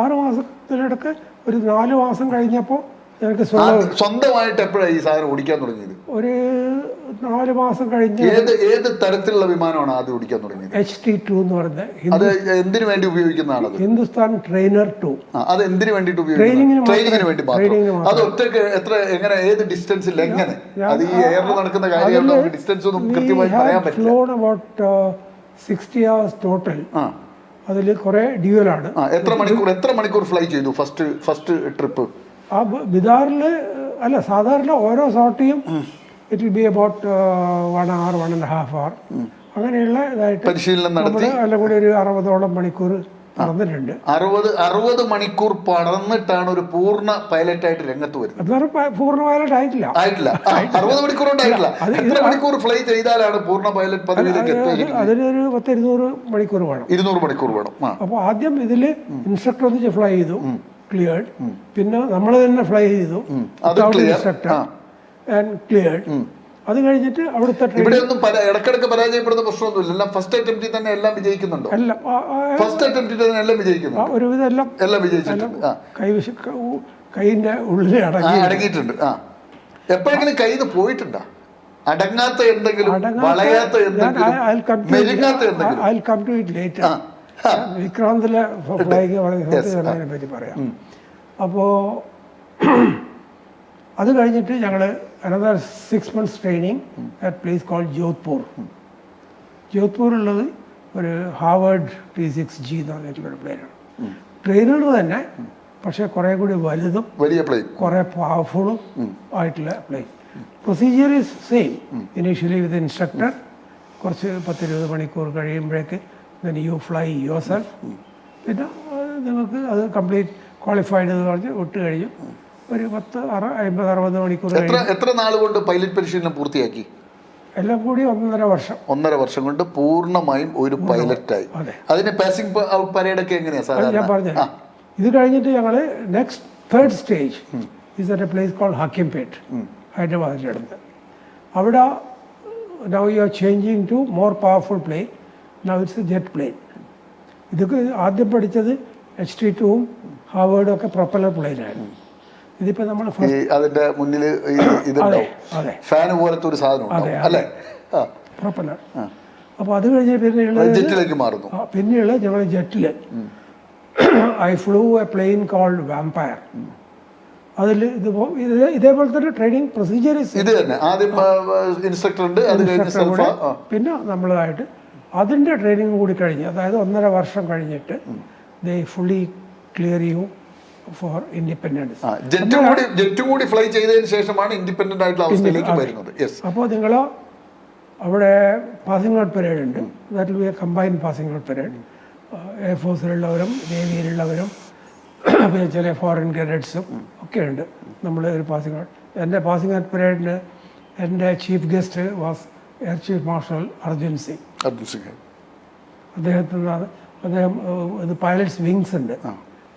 6 മാസത്തിനിടക്ക് ഒരു 4 മാസം കഴിഞ്ഞപ്പോൾ എനിക്ക് സ്വന്തമായിട്ട് എപ്പോഴാണ് ഈ സാധനം ഓടിക്കാൻ തുടങ്ങിയത്? ഒരു 4 മാസം കഴിഞ്ഞ്. ഏത് തരത്തിലുള്ള വിമാനമാണ് ആദ്യം ഓടിക്കാൻ തുടങ്ങിയത്? HT2 എന്ന് പറയുന്നത്. അത് എന്തിനു വേണ്ടി ഉപയോഗിക്കുന്നതാണ്? ഹിന്ദുസ്ഥാൻ ട്രെയിനർ 2. അത് എന്തിനു വേണ്ടിട്ട് ഉപയോഗിക്കുന്നത്? ട്രെയിനിങ്ങിന് വേണ്ടി മാത്രം. അത് ഒറ്റക്ക് എങ്ങനെ, ഏത് ഡിസ്റ്റൻസിൽ, എങ്ങനെ? അത് ഈ എയറിൽ നടക്കുന്ന കാര്യമാണ്. ഡിസ്റ്റൻസ് ഒന്നും കൃത്യമായി പറയാൻ പറ്റില്ല. Flown about 60 hours total. അതിൽ കുറെ ഡ്യൂവലാണ്. എത്ര മണിക്കൂർ ഫ്ലൈ ചെയ്തു ഫസ്റ്റ് ട്രിപ്പ്? ആ ബിദാറിൽ അല്ല, സാധാരണ ഓരോ സോർട്ടിയും it will be about 1 hour 1.5 hour അങ്ങനെയുള്ള ഇതായിട്ട് പരിശീലനം നടത്തി. എല്ലാം കൂടി ഒരു 60ഓളം മണിക്കൂർ പറന്നിട്ടുണ്ട്. 60 മണിക്കൂർ പറന്നിട്ടാണ് ഒരു പൂർണ്ണ പൈലറ്റ് ആയിട്ട് രംഗത്ത് വരുന്നത്. പൂർണ്ണ പൈലറ്റ് ആയിട്ടില്ല. 60 മണിക്കൂർ കൊണ്ടായിട്ടില്ല. എത്ര മണിക്കൂർ ഫ്ലൈ ചെയ്താലാണ് പൂർണ്ണ പൈലറ്റ് പദവിയിലേക്ക് എത്തുക? അതിനൊരു 200 മണിക്കൂർ വേണം. 200 മണിക്കൂർ വേണം. അപ്പോൾ ആദ്യം ഇതിൽ ഇൻസ്ട്രക്ടർ ഒന്നിച്ച് ഫ്ലൈ ചെയ്തു, ക്ലിയർഡ്. പിന്നെ നമ്മൾ തന്നെ ഫ്ലൈ ചെയ്തു, ഇൻസ്ട്രക്ടർ ആൻഡ് ക്ലിയർഡ്. അത് കഴിഞ്ഞിട്ട് അവിടുത്തെ ഇടക്കിടക്ക് പരാജയപ്പെടുന്ന പ്രശ്നമൊന്നുമില്ല. ഫസ്റ്റ് അറ്റംപ്റ്റിൽ തന്നെ എല്ലാം വിജയിക്കുന്നുണ്ടോ? ഫസ്റ്റ് അറ്റംപ്റ്റിൽ തന്നെ എല്ലാം വിജയിക്കുന്നു. ഒരുവിധം എല്ലാം വിജയിച്ചിട്ടുണ്ട്. കൈയിന്റെ ഉള്ളിൽ അടങ്ങിയിട്ടുണ്ട്. എപ്പോഴെങ്കിലും കയ്യിൽ നിന്ന് പോയിട്ടുണ്ടോ? അടങ്ങാത്ത എന്തെങ്കിലും, വളയാത്ത എന്തെങ്കിലും, മെരുങ്ങാത്ത എന്തെങ്കിലും? വിക്രാന്തിലെ ഫ്ലൈക്ക് അതിനെ പറ്റി പറയാം. അപ്പോൾ അത് കഴിഞ്ഞിട്ട് ഞങ്ങൾ another 6 months training at place called Jodhpur. ജോധ്പൂരുള്ളത് ഒരു ഹാർവേഡ് T6G എന്ന് പറഞ്ഞിട്ടുള്ളൊരു പ്ലെയിനാണ്. ട്രെയിനുകൾ തന്നെ, പക്ഷേ കുറേ കൂടി വലുതും വലിയ പ്ലെയിൻ, കുറേ പവർഫുള്ളും ആയിട്ടുള്ള plane. Procedure is same. Initially with instructor, കുറച്ച് 10-20 മണിക്കൂർ കഴിയുമ്പോഴേക്ക് then you fly yourself. പിന്നെ നിങ്ങൾക്ക് അത് കംപ്ലീറ്റ് ക്വാളിഫൈഡ് എന്ന് പറഞ്ഞ് വിട്ട് കഴിഞ്ഞു. ഒരു 50-60 മണിക്കൂർ. എത്ര നാൾ കൊണ്ട് പൈലറ്റ് പരിശീലനം പൂർത്തിയാക്കി? എല്ലാം കൂടി 1.5 വർഷം. 1.5 വർഷം കൊണ്ട് പൂർണ്ണമായും ഒരു പൈലറ്റായി. അതിന് പാസിംഗ് ഔട്ട് പരേഡ് ഒക്കെ എങ്ങനെയാണ്? ഞാൻ പറഞ്ഞു. ഇത് കഴിഞ്ഞിട്ട് ഞങ്ങൾ next third stage is at a place called Hakimpet, ഹൈദരാബാദിൻ്റെ അടുത്ത്. അവിടെ now you are changing to more powerful plane. Now it's a jet plane. ഇതൊക്കെ ആദ്യം പഠിച്ചത് HT2-ഉം ഹാവേർഡും ഒക്കെ പ്രൊപ്പലർ പ്ലെയിനായിരുന്നു. ഇതിപ്പോൾ നമ്മൾ അതിന്റെ മുന്നിൽ ഫാൻ പോലത്തെ ഒരു സാധനം അല്ലേ, പ്രൊപ്പലർ. അപ്പോൾ അത് കഴിഞ്ഞ് പിന്നെയുള്ള ജെറ്റിലേക്ക് മാറുന്നു. പിന്നെയുള്ള ഞങ്ങൾ ജെറ്റിൽ I flew a plane called Vampire. അതിൽ ഇതേപോലെ തന്നെ ട്രെയിനിങ് പ്രൊസീജിയർ ഇത് തന്നെ. ആദ്യം ഇൻസ്ട്രക്ടർ ഉണ്ട്, പിന്നെ നമ്മളായിട്ട് അതിൻ്റെ ട്രെയിനിങ് കൂടി കഴിഞ്ഞ്, അതായത് 1.5 വർഷം കഴിഞ്ഞിട്ട് they fully clear you for independence. ജെറ്റും കൂടി ഫ്ലൈ ചെയ്തതിന് ശേഷമാണ് ഇൻഡിപെൻഡന്റ് ആയിട്ടുള്ള അവസ്ഥയിലേക്ക് വരുന്നത്. അപ്പോൾ നിങ്ങൾ അവിടെ പാസിംഗ് ഔട്ട് പരേഡ് ഉണ്ട്. That will be a combined passing out parade. എയർഫോഴ്സിലുള്ളവരും നേവിയിലുള്ളവരും പിന്നെ ചില ഫോറിൻ കാഡറ്റ്സും ഒക്കെ ഉണ്ട്. നമ്മൾ ഒരു പാസിംഗ് ഔട്ട്, എൻ്റെ പാസിംഗ് ഔട്ട് പരേഡിന് എൻ്റെ chief guest was air chief marshal Arjun Singh. അദ്ദേഹം ഇത് പൈലറ്റ്സ് വിങ്സ് ഉണ്ട്,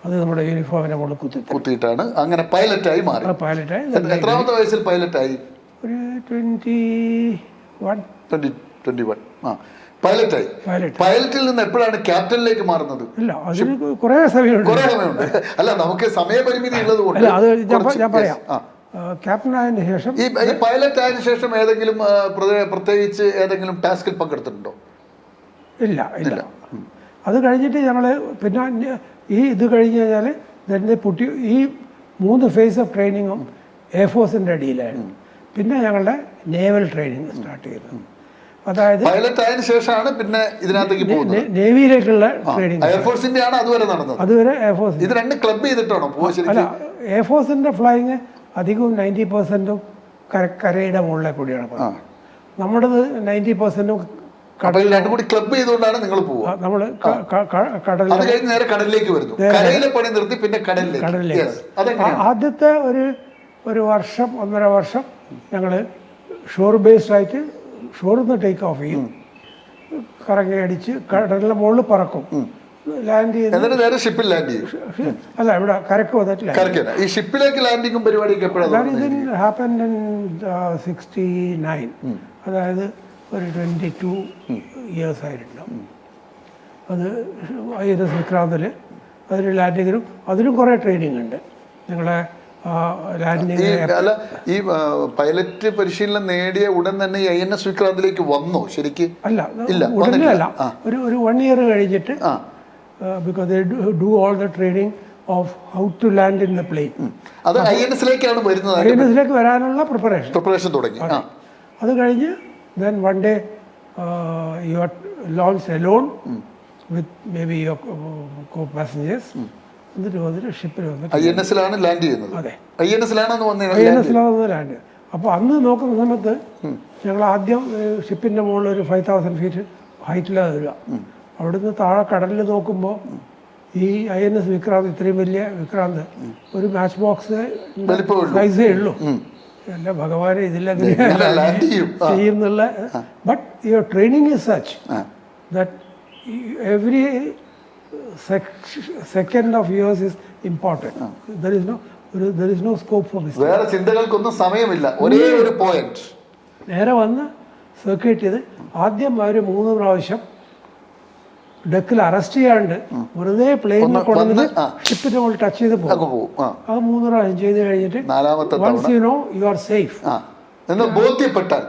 അത് നമ്മുടെ യൂണിഫോമിനെ മുകളിൽ കുത്തിയിട്ടാണ് അങ്ങനെ പൈലറ്റായി മാറി. പൈലറ്റായി എത്രാമത്തെ വയസ്സിൽ പൈലറ്റായി? ഒരു 21. പൈലറ്റായി. പൈലറ്റിൽ നിന്ന് എപ്പോഴാണ് ക്യാപ്റ്റനിലേക്ക് മാറുന്നത്? ഇല്ല, അതിന് കുറേ സമയമുണ്ട്. അല്ല, നമുക്ക് സമയപരിമിതി ഉള്ളത് കൊണ്ട് ഞാൻ പറയാം. ക്യാപ്റ്റൻ ആയതിനു ശേഷം, ഈ പൈലറ്റ് ആയതിനു ശേഷം ഏതെങ്കിലും പ്രത്യേകിച്ച് ഏതെങ്കിലും ടാസ്കിൽ പങ്കെടുത്തിട്ടുണ്ടോ? ഇല്ല. അത് കഴിഞ്ഞിട്ട് ഞങ്ങൾ പിന്നെ ഇത് കഴിഞ്ഞ് കഴിഞ്ഞാൽ ഈ 3 ഫേസ് ഓഫ് ട്രെയിനിങ്ങും എയർഫോഴ്സിൻ്റെ അടിയിലായിരുന്നു. പിന്നെ ഞങ്ങളുടെ നേവൽ ട്രെയിനിങ് സ്റ്റാർട്ട് ചെയ്തത്. അതായത് പൈലറ്റ് ആയതിനു ശേഷമാണ് പിന്നെ ഇതിനകത്തേക്ക് പോകുന്നത്. നേവിയിലേക്കുള്ള ട്രെയിനിങ് എയർഫോഴ്സിന്റെ ആണ് അതുവരെ നടന്നത്. അതുവരെ എയർഫോഴ്സ്. ഇത് രണ്ട് ക്ലബ് ചെയ്തിട്ടാണോ? അല്ല, എയർഫോഴ്സിന്റെ ഫ്ലൈയിങ് അധികവും 90% കരയുടെ മുകളിലെ കൂടിയാണ്. നമ്മുടേത് 90% ക്ലബ് ചെയ്തുകൊണ്ടാണ് നിങ്ങൾ പോവുക. നമ്മൾ കടലിൽ നേരെ കടലിലേക്ക് വരുന്നു. കരയിലെ പണി നിർത്തി പിന്നെ കടലിലേക്ക്. ആദ്യത്തെ ഒരു വർഷം 1.5 വർഷം ഞങ്ങൾ ഷോർ ബേസ്ഡ് ആയിട്ട് ഷോറിൽ നിന്ന് ടേക്ക് ഓഫ് ചെയ്യും, കറങ്ങി അടിച്ച് കടലിന്റെ മുകളിൽ പറക്കും, ലാൻഡ് ചെയ്ത് നേരെ ഷിപ്പിൽ ലാൻഡ് ചെയ്യും. അല്ല, ഇവിടെ കരക്ക് വന്നിട്ടില്ല. ഈ ഷിപ്പിലേക്ക് ലാൻഡിങ്ങും പരിപാടിയൊക്കെ ഹാപ്പൻ ഇൻ 69. അതായത് ഒരു 22 ഇയേഴ്സ് ആയിട്ടുണ്ടാവും. അത് INS വിക്രാന്തിൽ അതിന് ലാൻഡിങ്ങിനും അതിനും കുറേ ട്രെയിനിങ് ഉണ്ട്. നിങ്ങളെ ലാൻഡിങ് അല്ല, ഈ പൈലറ്റ് പരിശീലനം നേടിയ ഉടൻ തന്നെ INS വിക്രാന്തിലേക്ക് വന്നോ? ശരിക്കും അല്ല, ഉടനെ അല്ല, ഒരു 1 year കഴിഞ്ഞിട്ട്. Because they do all the training of how to land in the plane. അത് INS-ലേക്കാണ് വരുന്നത്. INS-ലേക്ക് വരാനുള്ള പ്രിപ്പറേഷൻ തുടങ്ങി. അത് കഴിഞ്ഞ് then one day you are launched alone with maybe your co-passengers. എന്നിട്ട് വന്നിട്ട് ഷിപ്പിൽ വന്നിട്ട് INS-ലാണ് ലാൻഡ് ചെയ്യുന്നത്. അതെ, INS-ലാണ് ലാൻഡ്. അപ്പോൾ അന്ന് നോക്കുന്ന സമയത്ത് ഞങ്ങൾ ആദ്യം ഷിപ്പിൻ്റെ മുകളിൽ ഒരു 5000 feet ഹൈറ്റിലാണ് വരിക. അവിടുന്ന് താഴെ കടലിൽ നോക്കുമ്പോൾ ഈ INS വിക്രാന്ത്, ഇത്രയും വലിയ വിക്രാന്ത്, ഒരു മാച്ച് ബോക്സ് സൈസേ ഉള്ളൂ. എൻ്റെ ഭഗവാനെ, ഇതിലെങ്ങനെ ചെയ്യുന്നുള്ള. But your training is such that every second of yours is important. there is no scope for mistake. വേറെ ചിന്തകൾക്കൊന്നും സമയമില്ല, ഒരേ ഒരു പോയിന്റ്. നേരെ വന്ന് സർക്യൂട്ട് ചെയ്ത് ആദ്യം അവർ 3 പ്രാവശ്യം ഡെക്കിൽ അറസ്റ്റ് ചെയ്യാണ്ട് വെറുതെ പ്ലെയിനിൽ കൊണ്ടുവന്ന് ഷിപ്പിന്റെ മുകളിൽ ടച്ച് ചെയ്ത് പോകും. അത് 3 പ്രാവശ്യം ചെയ്ത് കഴിഞ്ഞിട്ട് once you know you are safe ബോധ്യപ്പെട്ടാൽ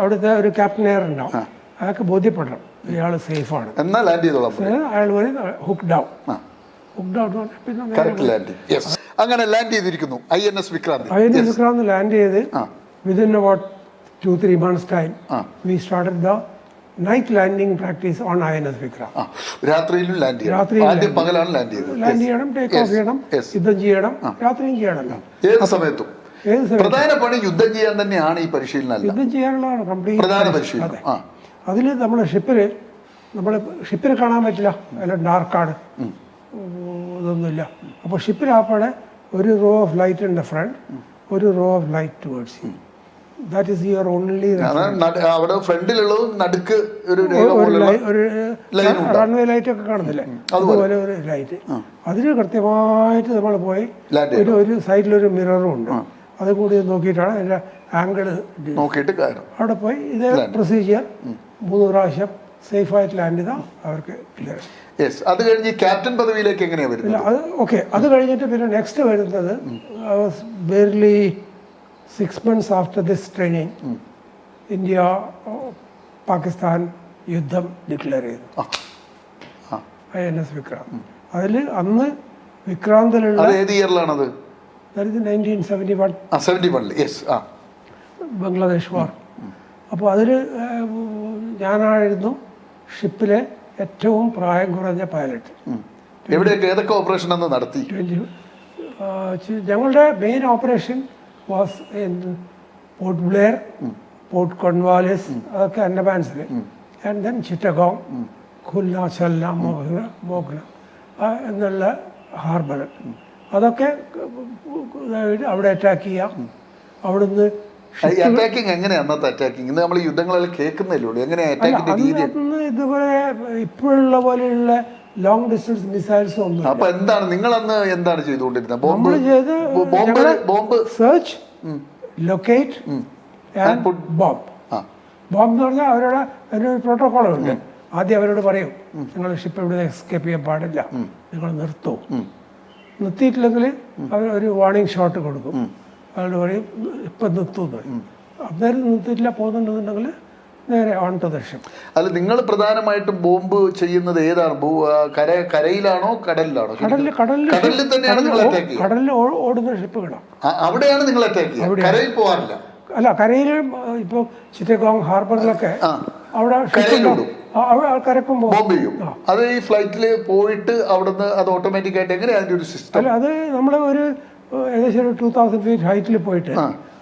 അവിടുത്തെ ഒരു ക്യാപ്റ്റൻ എയർ ഉണ്ടാവും, അയാൾക്ക് ബോധ്യപ്പെടണം ഇയാൾ സേഫാണ്. എന്നാൽ ലാൻഡ് ചെയ്തോളാം. അയാൾ പറയും ഹുക്ക് ഡൗൺ. ഹുക്ക് ഡൗൺ പിന്നെ കറക്റ്റ് ലാൻഡിംഗ്. യെസ്, അങ്ങനെ ലാൻഡ് ചെയ്തിരിക്കുന്നു INS Vikrant. INS Vikrant land ചെയ്ത് within about 2-3 months time we started the night landing practice on INS Vikrant. രാത്രിയിലും ലാൻഡ് ചെയ്യണം. ആദ്യം പകലാണ് ലാൻഡ് ചെയ്തത്. ലാൻഡ് ചെയ്യണം, ടേക്ക് ഓഫ് ചെയ്യണം, യുദ്ധം ചെയ്യണം, രാത്രിയും ചെയ്യണമല്ലോ. ഏത് സമയത്തും പ്രധാന പണി യുദ്ധം ചെയ്യാൻ തന്നെയാണ് ഈ പരിശീലനം. യുദ്ധം ചെയ്യാനുള്ളതാണ് കംപ്ലീറ്റ് പ്രധാന പരിശീലനം. അതിൽ നമ്മുടെ ഷിപ്പിൽ കാണാൻ പറ്റില്ല, എല്ലാം ഡാർക്കാണ്, ഇതൊന്നുമില്ല. അപ്പോൾ ഷിപ്പിലാപ്പാടെ ഒരു row of light in the front, ഒരു row of light towards you. That is your only. അവിടെ ഫ്രണ്ടിലുള്ളതും നടുക്ക് ഒരു റൺവേ ലൈറ്റ് ഒക്കെ കാണുന്നില്ലേ, അതുപോലെ ഒരു ലൈറ്റ്. അതിന് കൃത്യമായിട്ട് നമ്മൾ പോയി ഒരു സൈഡിലൊരു മിററും ഉണ്ട്, അത് കൂടി നോക്കിയിട്ടാണ് അതിൻ്റെ ആംഗിള് നോക്കിയിട്ട് അവിടെ പോയി ഇതേ പ്രൊസീജിയർ 3 പ്രാവശ്യം സേഫായിട്ട് ലാൻഡ് ചെയ്താൽ അവർക്ക് ക്ലിയർ. അത് കഴിഞ്ഞ് ക്യാപ്റ്റൻ പദവിയിലേക്ക് എങ്ങനെയാണ് വരുന്നത്? അത് ഓക്കെ. അത് കഴിഞ്ഞിട്ട് പിന്നെ നെക്സ്റ്റ് വരുന്നത് barely 6 months after this training India Pakistan യുദ്ധം ഡിക്ലെയർ ചെയ്തു. INS വിക്രാന്ത്. അതിൽ അന്ന് വിക്രാന്തിലുള്ള ഏത് ഇയറിലാണത്? 1971 ബംഗ്ലാദേശ് വാർ. അപ്പോൾ അതിൽ ഞാനായിരുന്നു ഷിപ്പിലെ ഏറ്റവും പ്രായം കുറഞ്ഞ പൈലറ്റ്. ഏതൊക്കെ ഓപ്പറേഷൻ അന്ന് നടത്തി? ഞങ്ങളുടെ main operation was in port Blair, port Cornwallis, അതൊക്കെ അൻഡമാൻസിൽ, ആൻഡ് ദെൻ ചിറ്റഗോങ്, ഖുൽന, ചൽന, മോഗ്ന എന്നുള്ള ഹാർബർ. അതൊക്കെ അവിടെ അറ്റാക്ക് ചെയ്യാം. അവിടുന്ന് ഇതുപോലെ ഇപ്പോഴുള്ള പോലെയുള്ള ലോങ് ഡിസ്റ്റൻസ് മിസൈൽസ് ഒന്നും. അപ്പൊ എന്താണ് നിങ്ങൾ അന്ന് എന്താണ് ചെയ്തുകൊണ്ടിരുന്നത്? നമ്മൾ ചെയ്ത് search, locate and bomb. Bomb എന്ന് പറഞ്ഞാൽ അവരുടെ അതിനൊരു പ്രോട്ടോക്കോളുണ്ട്. ആദ്യം അവരോട് പറയും, നിങ്ങൾ ഷിപ്പ് ഇവിടെ എസ്കേപ്പ് ചെയ്യാൻ പാടില്ല, നിങ്ങൾ നിർത്തൂ. നിർത്തിയിട്ടില്ലെങ്കിൽ അവർ ഒരു വാർണിംഗ് ഷോട്ട് കൊടുക്കും. അവരോട് പറയും ഇപ്പം നിർത്തുമെന്ന് പറയും. അന്നേരം നിർത്തിയിട്ടില്ല പോകുന്നുണ്ടെന്നുണ്ടെങ്കിൽ നേരെ ഓൺ ടു ദ ഷിപ്പ്. അല്ല, നിങ്ങൾ പ്രധാനമായിട്ടും ബോംബ് ചെയ്യുന്നത് ഏതാണ്? കരയിലാണോ കടലിലാണോ? കടലിൽ ഓടുന്ന ഷിപ്പുകളാണ്. അവിടെയാണ് നിങ്ങൾ അറ്റാക്ക് ചെയ്യുക, കരയിൽ പോകാറില്ല. അല്ല, കരയിൽ ഇപ്പോൾ ചിറ്റഗോങ് ഹാർബറിലൊക്കെ അവിടെ ആൾക്കാരൊക്കെ ബോംബ് ചെയ്യും. അത് ഈ ഫ്ലൈറ്റിൽ പോയിട്ട് അവിടുന്ന് അത് ഓട്ടോമാറ്റിക് ആയിട്ട് എങ്ങനെയാണ് അതിന്റെ ഒരു സിസ്റ്റം? അല്ല, അത് നമ്മൾ ഒരു ഏകദേശം ഒരു 2000 feet ഹൈറ്റിൽ പോയിട്ട്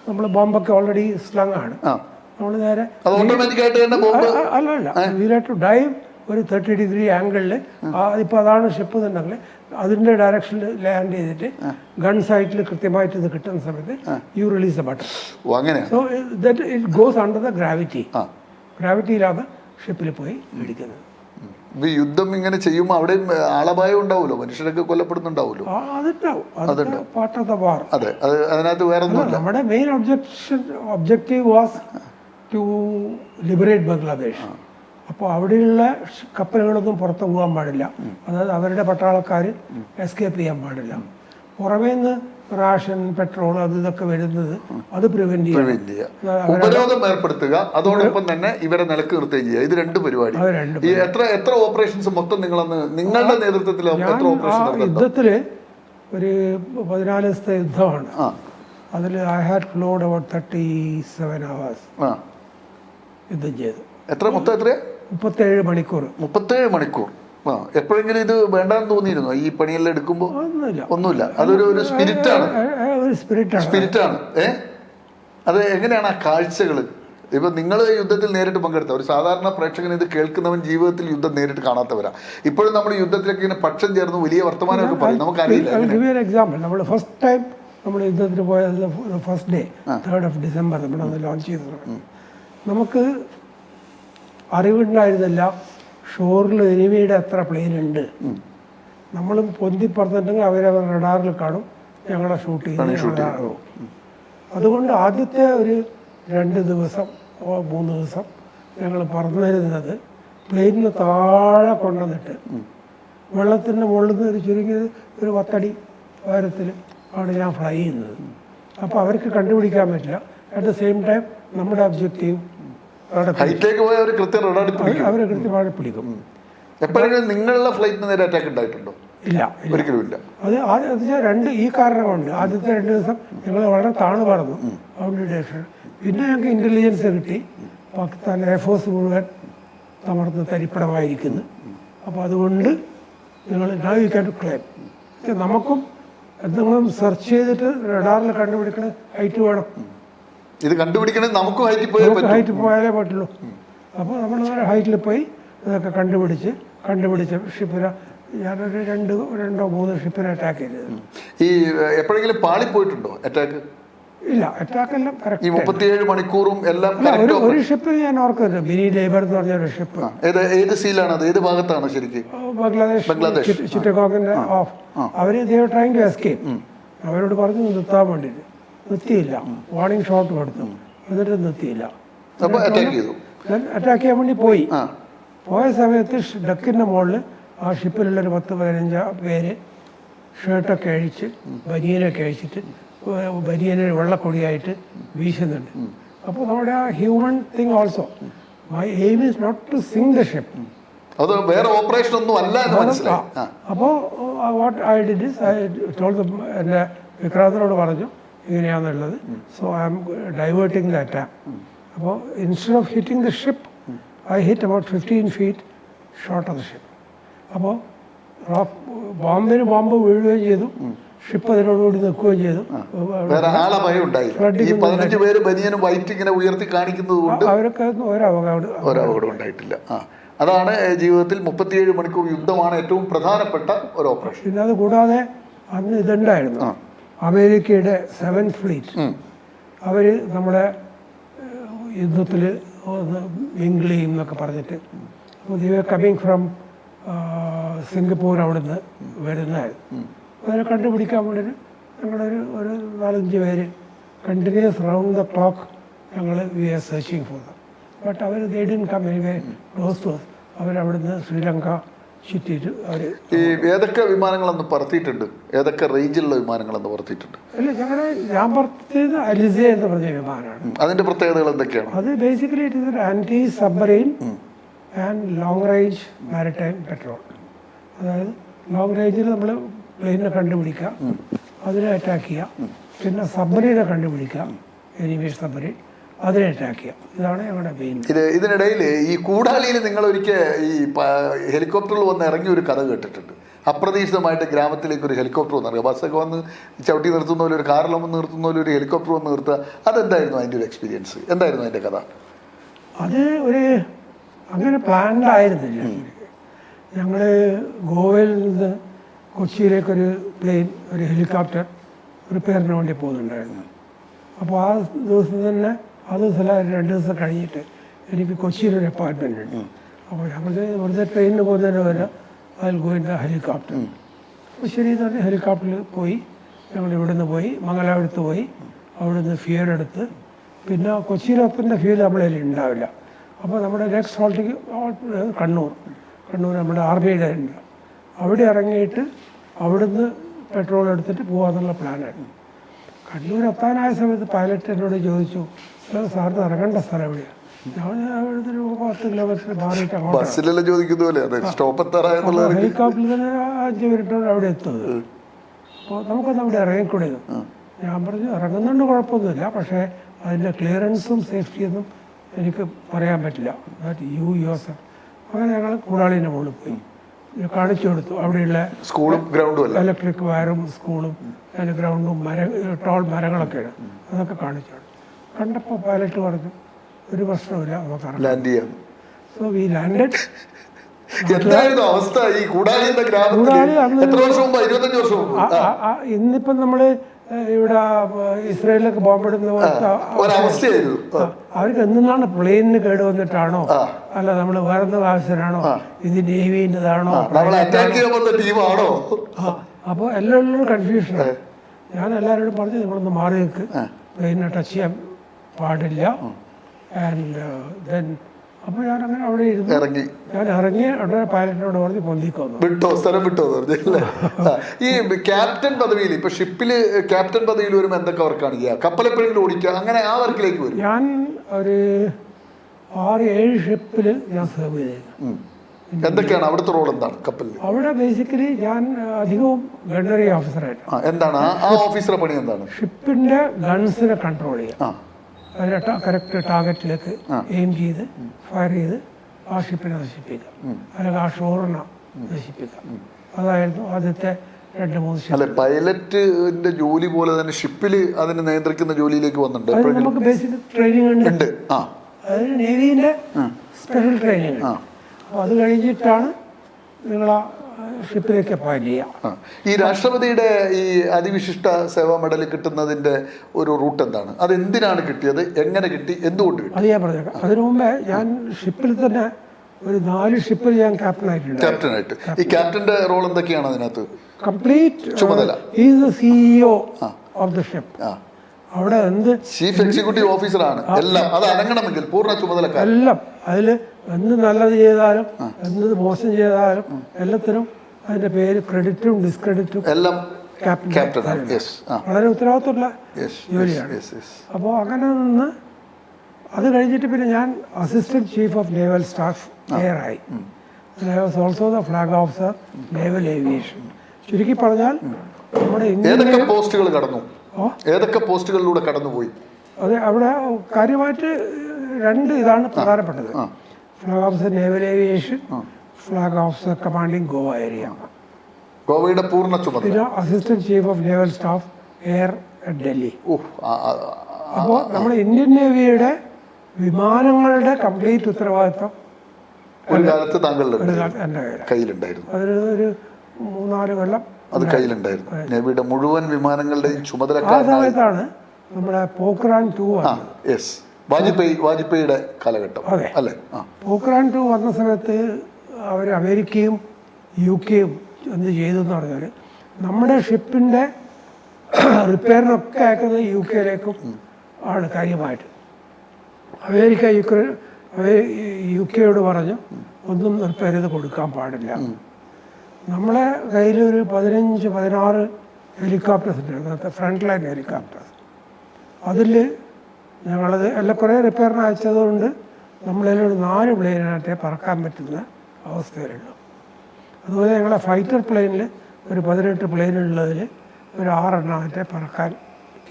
നമ്മൾ ബോംബൊക്കെ ഓൾറെഡി സ്ലങ് ആണ്. നമ്മൾ നേരെ അല്ല വി ഹാവ് ടു ഡൈവ് ഒരു 30 degree ആംഗിളിൽ. ഇപ്പോൾ അതാണ് ഷിപ്പ് എന്നുണ്ടെങ്കിൽ അതിൻ്റെ ഡയറക്ഷനിൽ ലാൻഡ് ചെയ്തിട്ട് ഗൺ സൈറ്റിൽ കൃത്യമായിട്ട് ഇത് കിട്ടുന്ന സമയത്ത് you release the button. So that it goes under the gravity. ഗ്രാവിറ്റിയിലാണ് ഷിപ്പിൽ പോയി ഇടിക്കുന്നത്. യുദ്ധം ഇങ്ങനെ ചെയ്യുമ്പോൾ അവിടെ ആളപായം ഉണ്ടാവുമല്ലോ, മനുഷ്യരൊക്കെ കൊല്ലപ്പെടുന്നുണ്ടാവുമല്ലോ. അതെ, അതിനകത്ത് വേറെ ഒന്നുമില്ല. നമ്മുടെ main objective was to liberate Bangladesh. അപ്പോൾ അവിടെയുള്ള കപ്പലുകളൊന്നും പുറത്തു പോകാൻ പാടില്ല. അതായത് അവരുടെ പട്ടാളക്കാർ എസ്കേപ്പ് ചെയ്യാൻ പാടില്ല. പുറമേ നിന്ന് റാഷൻ, പെട്രോൾ, അത് ഇതൊക്കെ വരുന്നത് അത് പ്രിവെന്റ് ചെയ്യുക, ഉപരോധം ഏർപ്പെടുത്തുക, അതോടൊപ്പം തന്നെ ഇവരെ നിലക്ക് നിർത്തുകയും ചെയ്യുക. ഇത് രണ്ട് പരിപാടി. എത്ര ഓപ്പറേഷൻസ് മൊത്തം നിങ്ങളുടെ നേതൃത്വത്തിൽ യുദ്ധത്തില് ഒരു 14 ദിവസത്തെ യുദ്ധമാണ്. അതിൽ I had flawed about 37 hours യുദ്ധം ചെയ്തു. മൊത്തം 37 മണിക്കൂർ. 37 മണിക്കൂർ. എപ്പോഴെങ്കിലും ഇത് വേണ്ടാന്ന് തോന്നിയിരുന്നോ ഈ പണിയെല്ലാം എടുക്കുമ്പോൾ? ഒന്നുമില്ല. അതൊരു സ്പിരിറ്റാണ്. അത് എങ്ങനെയാണ് ആ കാഴ്ചകൾ? ഇപ്പൊ നിങ്ങൾ യുദ്ധത്തിൽ നേരിട്ട് പങ്കെടുത്ത ഒരു സാധാരണ പ്രേക്ഷകൻ, ഇത് കേൾക്കുന്നവൻ ജീവിതത്തിൽ യുദ്ധം നേരിട്ട് കാണാത്തവരാ. ഇപ്പോഴും നമ്മൾ യുദ്ധത്തിലേക്ക് ഇങ്ങനെ പക്ഷം ചേർന്ന് വലിയ വർത്തമാനമൊക്കെ പറയും, നമുക്കറിയില്ല. എക്സാമ്പിൾ, നമ്മൾ ഫസ്റ്റ് ടൈം നമ്മൾ യുദ്ധത്തിന് പോയത് first day 3rd of December നമ്മളത് ലോഞ്ച് ചെയ്തത്. നമുക്ക് അറിവുണ്ടായിരുന്നില്ല ഷോറിൽ എനിമിയുടെ എത്ര പ്ലെയിൻ ഉണ്ട്. നമ്മൾ പൊന്തി പറഞ്ഞിട്ടുണ്ടെങ്കിൽ അവരവർ റഡാറിൽ കാണും, ഞങ്ങളെ ഷൂട്ട് ചെയ്ത്. അതുകൊണ്ട് ആദ്യത്തെ ഒരു 2 ദിവസം 3 ദിവസം ഞങ്ങൾ പറന്നിരുന്നത് പ്ലെയിനിന് താഴെ കൊണ്ടുവന്നിട്ട് വെള്ളത്തിൻ്റെ മുകളിൽ നിന്ന് ഒരു ചുരുങ്ങിയത് ഒരു 10 അടി ഉയരത്തിൽ ആണ് ഞാൻ ഫ്ലൈ ചെയ്യുന്നത്. അപ്പോൾ അവർക്ക് കണ്ടുപിടിക്കാൻ പറ്റില്ല. അറ്റ് ദ സെയിം ടൈം നമ്മുടെ ഒബ്ജക്റ്റീവ് ഹൈറ്റിലേക്ക് പോയ അവർ കൃത്യം റഡാർ പിടിക്കും. അവർ കൃത്യമായി പിടിക്കും. എപ്പോഴെങ്കിലും നിങ്ങളുടെ ഫ്ലൈറ്റിന് നേരെ അറ്റാക്ക് ഉണ്ടായിട്ടുണ്ടോ? ഇല്ല, ഒരിക്കലും ഇല്ല. അത് രണ്ട് ഈ കാരണമുണ്ട്. ആദ്യത്തെ 2 ദിവസം ഞങ്ങൾ വളരെ താണു പറന്നു ഔട്ട്ഡേഷൻ. പിന്നെ ഞങ്ങൾക്ക് ഇൻ്റലിജൻസ് കിട്ടി പാകിസ്ഥാൻ എയർഫോഴ്സ് മുഴുവൻ തമർന്ന് തരിപ്പടമായിരിക്കുന്നു. അപ്പോൾ അതുകൊണ്ട് നിങ്ങൾ നൗ യു ക്യാൻ ക്ലെയിം. നമുക്കും എന്തെങ്കിലും സെർച്ച് ചെയ്തിട്ട് റഡാറിൽ കണ്ടുപിടിക്കണ ഹൈറ്റ് വേണം. ഇത് കണ്ടുപിടിക്കണേ നമുക്കും ഹൈറ്റ് പോയാലേ പറ്റുള്ളൂ. അപ്പോൾ നമ്മൾ ഹൈറ്റിൽ പോയി ഇതൊക്കെ കണ്ടുപിടിച്ച ഷിപ്പിനെ ഞാനൊരു 2-3 ഷിപ്പിനെ അറ്റാക്ക് ചെയ്തത്. ഈ എപ്പോഴെങ്കിലും പാളിപ്പോയിട്ടുണ്ടോ അറ്റാക്ക്? ഇല്ല, അറ്റാക്കെല്ലാം ഈ 37 മണിക്കൂറും എല്ലാം ഒരു ഷിപ്പ് ഞാൻ ഓർക്കുന്നുണ്ട്, മിനി ലേബർ എന്ന് പറഞ്ഞ ഒരു ഷിപ്പ്. ഏത് സീലാണ് അത്? ഏത് ഭാഗത്താണ് ശരിക്കും? ബംഗ്ലാദേശ് ചിറ്റഗോങ്ങിന്റെ ഓഫ്. അവര് ട്രൈങ് ടു എസ്കേപ്പ്. അവരോട് പറഞ്ഞു നിർത്താൻ വേണ്ടിയിട്ട്, നിർത്തിയില്ല. വാർണിംഗ് ഷോട്ട് കൊടുത്തു, എന്നിട്ട് നിർത്തിയില്ല. അറ്റാക്ക് ചെയ്യാൻ വേണ്ടി പോയ സമയത്ത് ഡക്കിന്റെ മുകളിൽ ആ ഷിപ്പിലുള്ളൊരു 10-15 പേര് ഷർട്ടൊക്കെ അഴിച്ച് ബനിയനൊക്കെ അഴിച്ചിട്ട് ബനിയന് വെള്ളക്കൊടിയായിട്ട് വീശുന്നുണ്ട്. അപ്പോൾ നമ്മുടെ ആ human thing also, my aim is not to sink the ship. അത് വേറെ ഓപ്പറേഷൻ ഒന്നും അല്ല എന്ന് മനസ്സിലായി. അപ്പോൾ what I did is I told എൻ്റെ വിക്രാന്തനോട് പറഞ്ഞു ഇങ്ങനെയാണെന്നുള്ളത്. So I am diverting the attack. അപ്പോൾ instead of hitting the ship I hit about 15 feet short of the ship. അപ്പോൾ ബോംബ് വീഴുകയും ചെയ്തു, ഷിപ്പ് അതിനോടുകൂടി നിൽക്കുകയും ചെയ്തു. വേറെ ആളെ ഭയം ഉണ്ടായി. 15 പേര് ബനിയനും വൈറ്റ് ഇങ്ങനെ ഉയർത്തി കാണിക്കുന്നത് കൊണ്ട് അവരൊക്കെ ഒരപകടം ഉണ്ടായിട്ടില്ല. അതാണ് ജീവിതത്തിൽ 37 മണിക്കൂർ യുദ്ധമാണ് ഏറ്റവും പ്രധാനപ്പെട്ട ഒരു ഓപ്പറേഷൻ. പിന്നെ അത് കൂടാതെ അന്ന് ഇതുണ്ടായിരുന്നു, അമേരിക്കയുടെ 7th ഫ്ലീറ്റ്. അവർ നമ്മുടെ യുദ്ധത്തിൽ മിംഗ്ലിയും എന്നൊക്കെ പറഞ്ഞിട്ട് കമ്മിങ് ഫ്രം സിംഗപ്പൂർ അവിടുന്ന് വരുന്നതായിരുന്നു. അതിനെ കണ്ടുപിടിക്കാൻ വേണ്ടി ഞങ്ങളൊരു 4-5 പേര് കണ്ടിന്യൂസ് റൗണ്ട് ദ ക്ലോക്ക് ഞങ്ങൾ we are searching for them. But അവർ they didn't come anyway close to us. അവരവിടുന്ന് ശ്രീലങ്ക ചുറ്റിയിട്ട് അവർ ഏതൊക്കെ വിമാനങ്ങളൊന്ന് പറത്തിയിട്ടുണ്ട്? ഏതൊക്കെ റേഞ്ചിലുള്ള വിമാനങ്ങളൊന്ന് പറത്തിയിട്ടുണ്ട്? അല്ല, ഞാൻ പറത്തിയത് അലിസ എന്ന് പറഞ്ഞ വിമാനമാണ്. അതിന്റെ പ്രത്യേകതകൾ എന്തൊക്കെയാണ്? അത് basically it is anti submarine and long range maritime patrol. അതായത് ലോങ് റേഞ്ചിൽ നമ്മൾ പ്ലെയിനെ കണ്ടുപിടിക്കുക, അതിനെ അറ്റാക്ക് ചെയ്യുക. പിന്നെ സബ്മറീനെ കണ്ടുപിടിക്കുക, എനിമി സബ്മറീൻ, അതിനെ അറ്റാക്ക് ചെയ്യുക. ഇതാണ് ഞങ്ങളുടെ മെയിൻ. ഇതിനിടയിൽ ഈ കൂടാലിയിൽ നിങ്ങൾ ഒരിക്കൽ ഈ ഹെലികോപ്റ്ററിൽ വന്ന് ഇറങ്ങിയ ഒരു കഥ കേട്ടിട്ടുണ്ട്. അപ്രതീക്ഷിതമായിട്ട് ഗ്രാമത്തിലേക്ക് ഒരു ഹെലികോപ്റ്റർ വന്ന് ഇറങ്ങുക. ബസ്സൊക്കെ വന്ന് ചവിട്ടി നിർത്തുന്ന പോലെ, ഒരു കാറിൽ വന്ന് നിർത്തുന്ന പോലെ ഒരു ഹെലികോപ്റ്റർ വന്ന് നിർത്തുക. അതെന്തായിരുന്നു അതിൻ്റെ ഒരു എക്സ്പീരിയൻസ്? എന്തായിരുന്നു അതിൻ്റെ കഥ? അത് അങ്ങനെ പ്ലാൻഡ് ആയിരുന്നില്ല. ഞങ്ങൾ ഗോവയിൽ നിന്ന് കൊച്ചിയിലേക്കൊരു പ്ലെയിൻ, ഒരു ഹെലികോപ്റ്റർ റിപ്പയറിന് വേണ്ടി പോകുന്നുണ്ടായിരുന്നു. അപ്പോൾ ആ ദിവസം തന്നെ, ആ ദിവസം 2 ദിവസം കഴിഞ്ഞിട്ട് എനിക്ക് കൊച്ചിയിലൊരു അപ്പാർട്ട്മെൻ്റ് ഉണ്ട്. അപ്പോൾ ഞങ്ങൾ വെറുതെ ട്രെയിനിന് പോകുന്നതിന് വരെ അതിൽ ഗോയിൻ്റെ ഹെലികോപ്റ്റർ. അപ്പോൾ ശരി എന്ന് പറഞ്ഞാൽ ഹെലികോപ്റ്ററിൽ പോയി. ഞങ്ങൾ ഇവിടുന്ന് പോയി മംഗലാപുരത്ത് പോയി, അവിടുന്ന് ഫ്യൂൽ എടുത്ത്, പിന്നെ കൊച്ചിയിലൊപ്പൻ്റെ ഫ്യൂൽ നമ്മളതിൽ ഉണ്ടാവില്ല. അപ്പോൾ നമ്മുടെ നെക്സ്റ്റ് ഹോൾട്ടിക്ക് കണ്ണൂർ നമ്മുടെ ആർമിയുടെ ഉണ്ട്. അവിടെ ഇറങ്ങിയിട്ട് അവിടുന്ന് പെട്രോൾ എടുത്തിട്ട് പോകാമെന്നുള്ള പ്ലാനായിരുന്നു. കണ്ണൂർ എത്താനായ സമയത്ത് പൈലറ്റ് എന്നോട് ചോദിച്ചു, സാറിന് ഇറങ്ങേണ്ട സ്ഥലം എവിടെയാണ്? ഞാൻ അവിടുത്തെ 10 കിലോമീറ്റർ മാറിയിട്ട് ഹെലികോപ്റ്ററിൽ തന്നെ 5 മിനിറ്റോടെ അവിടെ എത്തുന്നത്. അപ്പോൾ നമുക്കൊന്ന് അവിടെ ഇറങ്ങിക്കൂടെ? ഞാൻ പറഞ്ഞു ഇറങ്ങുന്നുണ്ട്, കുഴപ്പമൊന്നുമില്ല, പക്ഷേ അതിൻ്റെ ക്ലിയറൻസും സേഫ്റ്റിയൊന്നും എനിക്ക് പറയാൻ പറ്റില്ല. യുഎസ്. അങ്ങനെ ഞങ്ങൾ കൂടാളിൻ്റെ മുകളിൽ പോയി കാണിച്ചു കൊടുത്തു. അവിടെയുള്ള സ്കൂളും ഗ്രൗണ്ടും, ഇലക്ട്രിക് വയറും സ്കൂളും അതിൻ്റെ ഗ്രൗണ്ടും ടോൾ മരങ്ങളൊക്കെയാണ്, അതൊക്കെ കാണിച്ചു കൊടുത്തു. കണ്ടപ്പോൾ പൈലറ്റ് പറഞ്ഞു ഒരു പ്രശ്നമില്ല, നമുക്ക് ലാൻഡ് ചെയ്യാം. So we landed. ഇന്നിപ്പം നമ്മൾ ഇവിടെ ഇസ്രായേലിലൊക്കെ ബോംബിടുന്ന അവർക്ക് എന്നാണ് പ്ലെയിനിന് കേട് വന്നിട്ടാണോ, അല്ല നമ്മൾ വേറെ ആവശ്യത്തിനാണോ, ഇത് നേവിൻ്റെതാണോ, അപ്പോൾ എല്ലാവരും കൺഫ്യൂഷനാണ്. ഞാൻ എല്ലാവരോടും പറഞ്ഞു നിങ്ങളൊന്ന് മാറി നിൽക്ക്, പ്ലെയിനെ ടച്ച് ചെയ്യാൻ പാടില്ല. ആൻഡ് ദെൻ അപ്പോൾ ഞാനങ്ങനെ അവിടെ ഇരുന്ന് ഞാൻ ഇറങ്ങി ഉടനെ പൈലറ്റിനോട് പറഞ്ഞ് പൊന്തിക്കൊന്നു സ്ഥലം വിട്ടോ പറഞ്ഞല്ലേ. ഈ ക്യാപ്റ്റൻ പദവിയിൽ ഇപ്പൊ ഷിപ്പില് ക്യാപ്റ്റൻ പദവിയിൽ വരുമ്പോൾ എന്തൊക്കെ വർക്കാണ് ചെയ്യുക? കപ്പലെപ്പോഴെങ്കിലും ഓടിക്കുക, അങ്ങനെ ആ വർക്കിലേക്ക് വരും. ഞാൻ ഒരു 6-7 ഷിപ്പിൽ ഞാൻ സെർവ് ചെയ്തിരുന്നു. എന്തൊക്കെയാണ് അവിടുത്തെ റോൾ? എന്താണ് കപ്പലിൽ? അവിടെ ബേസിക്കലി ഞാൻ അധികവും ഗണ്ണറി ഓഫീസറായിട്ട്. എന്താണ് ആ ഓഫീസറുടെ പണി? എന്താണ്? ഷിപ്പിന്റെ ഗൺസിനെ കൺട്രോൾ ചെയ്യുക, അതിനെ കറക്റ്റ് ടാർഗറ്റിലേക്ക് എയിം ചെയ്ത് ഫയർ ചെയ്ത് ആ ഷിപ്പിനെ നശിപ്പിക്കുക, അല്ലെങ്കിൽ ആ ഷോറിനെ നശിപ്പിക്കുക. അതായിരുന്നു ആദ്യത്തെ 2-3 ഷിപ്പ്. അല്ലെ, പൈലറ്റിന്റെ ജോലി പോലെ തന്നെ ഷിപ്പിൽ അതിനെ നിയന്ത്രിക്കുന്ന ജോലിയിലേക്ക് വന്നിട്ടുണ്ട്. അത് നമുക്ക് ബേസിക് ട്രെയിനിങ് ഉണ്ട്. അതിന് നേവിന്റെ സ്പെഷ്യൽ ട്രെയിനിങ്. അപ്പോൾ അത് കഴിഞ്ഞിട്ടാണ് നിങ്ങൾ ആ ഷിപ്പിലേക്ക് അപ്പോയിന്റ് ചെയ്യുക. ഈ രാഷ്ട്രപതിയുടെ ഈ അതിവിശിഷ്ട സേവാ മെഡൽ കിട്ടുന്നതിന്റെ ഒരു റൂട്ട് എന്താണ്? അത് എന്തിനാണ് കിട്ടിയത്? എങ്ങനെ കിട്ടി? എന്തുകൊണ്ട് കിട്ടി? അത് ഞാൻ പറഞ്ഞേക്കാം. അതിനു മുമ്പേ ഞാൻ ഷിപ്പിൽ തന്നെ ഒരു 4 ഷിപ്പിൽ ഞാൻ ക്യാപ്റ്റനായിട്ട്. ഈ ക്യാപ്റ്റന്റെ റോൾ എന്തൊക്കെയാണ് അതിനകത്ത്? കംപ്ലീറ്റ് ചുമതല. Is the CEO of the ship. അവിടെ എന്ത് ചീഫ് എക്സിക്യൂട്ടീവ് ഓഫീസറാണ്. എല്ലാം അത് അനങ്ങണമെങ്കിൽ പൂർണ്ണ ചുമതലക്കാരൻ. എല്ലാം അതിൽ എന്ത് നല്ലത് ചെയ്താലും എന്ത് മോശം ചെയ്താലും എല്ലാത്തിനും അതിന്റെ പേര് ക്രെഡിറ്റും ഡിസ്ക്രെഡിറ്റും എല്ലാം ക്യാപ്റ്റൻ. വളരെ ഉത്തരവാദിത്തമുള്ള ജോലിയാണ്. അപ്പോൾ അങ്ങനെ നിന്ന് അത് കഴിഞ്ഞിട്ട് പിന്നെ ഞാൻ assistant chief of naval staff air ആയി. I was also the flag officer naval aviation. ചുരുക്കി പറഞ്ഞാൽ നമ്മുടെ ഏതൊക്കെ പോസ്റ്റുകൾ കടന്നു? ഏതൊക്കെ പോസ്റ്റുകളിലൂടെ കടന്നുപോയി? അത് അവിടെ കാര്യമായിട്ട് 2 ഇതാണ് പ്രധാനപ്പെട്ടത്. Flag officer naval aviation, flag officer commanding Goa area. ഗോവയുടെ പൂർണ്ണ ചുമതല. പിന്നെ assistant chief of naval staff air at Delhi. അപ്പോൾ നമ്മുടെ ഇന്ത്യൻ നേവിയുടെ വിമാനങ്ങളുടെ കംപ്ലീറ്റ് ഉത്തരവാദിത്വം ഒരു കാലത്ത് താങ്കളുടെ എൻ്റെ കയ്യിലുണ്ടായിരുന്നു. അതൊരു 3-4 കൊല്ലം അത് കയ്യിലുണ്ടായിരുന്നു. നേവിയുടെ മുഴുവൻ വിമാനങ്ങളുടെയും ആ ചുമതലക്കാരനായി. സമയത്താണ് നമ്മുടെ പോഖ്റാൻ 2 വാജ്പേയിയുടെ കാലഘട്ടം അല്ലേ? പോഖ്റാൻ 2 വന്ന സമയത്ത് അവർ അമേരിക്കയും UK എന്ത് ചെയ്തു എന്ന് പറഞ്ഞാൽ നമ്മുടെ ഷിപ്പിൻ്റെ റിപ്പയറിനൊക്കെ അയക്കുന്നത് UK ആണ് കാര്യമായിട്ട്. അമേരിക്ക UK പറഞ്ഞു ഒന്നും റിപ്പയർ ചെയ്ത് കൊടുക്കാൻ പാടില്ല. നമ്മളെ കയ്യിലൊരു 15-16 ഹെലികോപ്റ്റേഴ്സ് ഉണ്ട്, ഫ്രണ്ട് ലൈൻ ഹെലികോപ്റ്റേഴ്സ്. അതിൽ ഞങ്ങളത് എല്ലാം കുറേ റിപ്പയറിന് അയച്ചതുകൊണ്ട് നമ്മളതിലൊരു 4 പ്ലെയിനായിട്ടേ പറക്കാൻ പറ്റുന്ന അവസ്ഥയിലുള്ളൂ. അതുപോലെ ഞങ്ങളെ ഫൈറ്റർ പ്ലെയിനിൽ ഒരു 18 പ്ലെയിനുള്ളതിൽ ഒരു 6 എണ്ണമായിട്ടേ പറക്കാൻ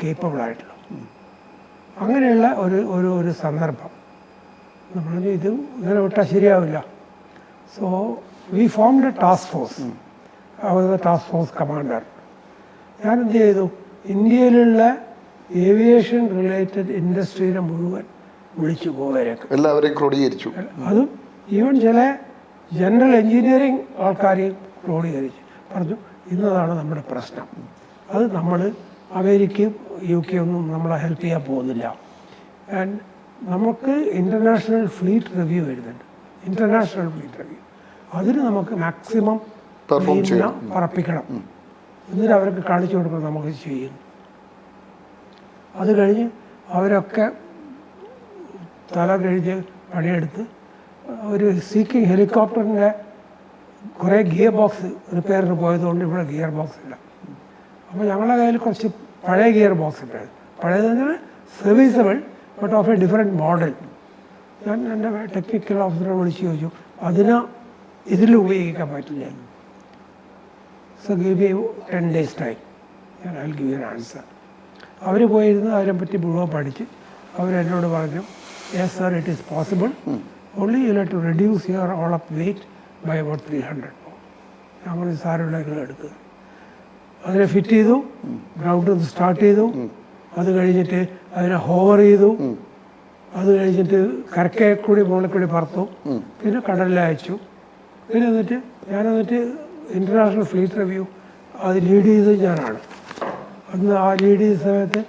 കേപ്പബിളായിട്ടുള്ളൂ. അങ്ങനെയുള്ള ഒരു സന്ദർഭം നമ്മൾ ഇത് ഇങ്ങനെ വിട്ടാൽ ശരിയാവില്ല. So we formed a task force. അവർ ദ ടാസ്ക് ഫോഴ്സ് കമാൻഡർ. ഞാൻ എന്ത് ചെയ്തു, ഇന്ത്യയിലുള്ള ഏവിയേഷൻ റിലേറ്റഡ് ഇൻഡസ്ട്രീനെ മുഴുവൻ വിളിച്ചു ഗോവയിലേക്ക്. എല്ലാവരെയും ക്രോഡീകരിച്ചു. അതും ഈവൻ ചില ജനറൽ എൻജിനീയറിങ് ആൾക്കാരെയും ക്രോഡീകരിച്ചു. പറഞ്ഞു ഇന്നതാണ് നമ്മുടെ പ്രശ്നം, അത് നമ്മൾ അമേരിക്കയും UK ഒന്നും നമ്മളെ ഹെൽപ്പ് ചെയ്യാൻ പോകുന്നില്ല. ആൻഡ് നമുക്ക് ഇൻ്റർനാഷണൽ ഫ്ലീറ്റ് റിവ്യൂ വരുന്നുണ്ട്. ഇൻ്റർനാഷണൽ ഫ്ലീറ്റ് റിവ്യൂ അതിന് നമുക്ക് മാക്സിമം പറപ്പിക്കണം. എന്നിട്ട് അവർക്ക് കാണിച്ചു കൊടുക്കണം നമുക്ക് ചെയ്യുന്നു. അത് കഴിഞ്ഞ് അവരൊക്കെ തല കഴിഞ്ഞ് പണിയെടുത്ത് ഒരു സീക്കിങ് ഹെലികോപ്റ്ററിൻ്റെ കുറേ ഗിയർ ബോക്സ് റിപ്പയറിന് പോയതുകൊണ്ട് ഇവിടെ ഗിയർ ബോക്സ് ഇല്ല. അപ്പോൾ ഞങ്ങളുടെ കയ്യിൽ കുറച്ച് പഴയ ഗിയർ ബോക്സ് ഉണ്ടായിരുന്നു. പഴയത് പറഞ്ഞാൽ serviceable but of A different model. ഞാൻ എൻ്റെ ടെക്നിക്കൽ ഓഫീസറെ വിളിച്ച് ചോദിച്ചു അതിന് ഇതിൽ ഉപയോഗിക്കാൻ പറ്റില്ല. So give you 10 days time, ഞാൻ I will give you an answer. അവർ പോയിരുന്ന് അതിനെപ്പറ്റി മുഴുവൻ പഠിച്ച് അവരെന്നോട് പറഞ്ഞു yes sir it is possible, only you have to reduce your all up weight by about 300 pounds. ഞങ്ങൾ സാരമുള്ള എടുക്കുക. അതിനെ ഫിറ്റ് ചെയ്തു, ഗ്രൗണ്ടിൽ നിന്ന് സ്റ്റാർട്ട് ചെയ്തു. അത് കഴിഞ്ഞിട്ട് അതിനെ ഹോവർ ചെയ്തു. അത് കഴിഞ്ഞിട്ട് കരക്കെ കൂടി മുകളിൽ കൂടി പറത്തു. പിന്നെ കടലിൽ അയച്ചു. പിന്നെ എന്നിട്ട് ഇൻ്റർനാഷണൽ ഫ്ലീറ്റ് റിവ്യൂ അത് ലീഡ് ചെയ്തത് ഞാനാണ്. അന്ന് ആ ലീഡ് ചെയ്ത സമയത്ത്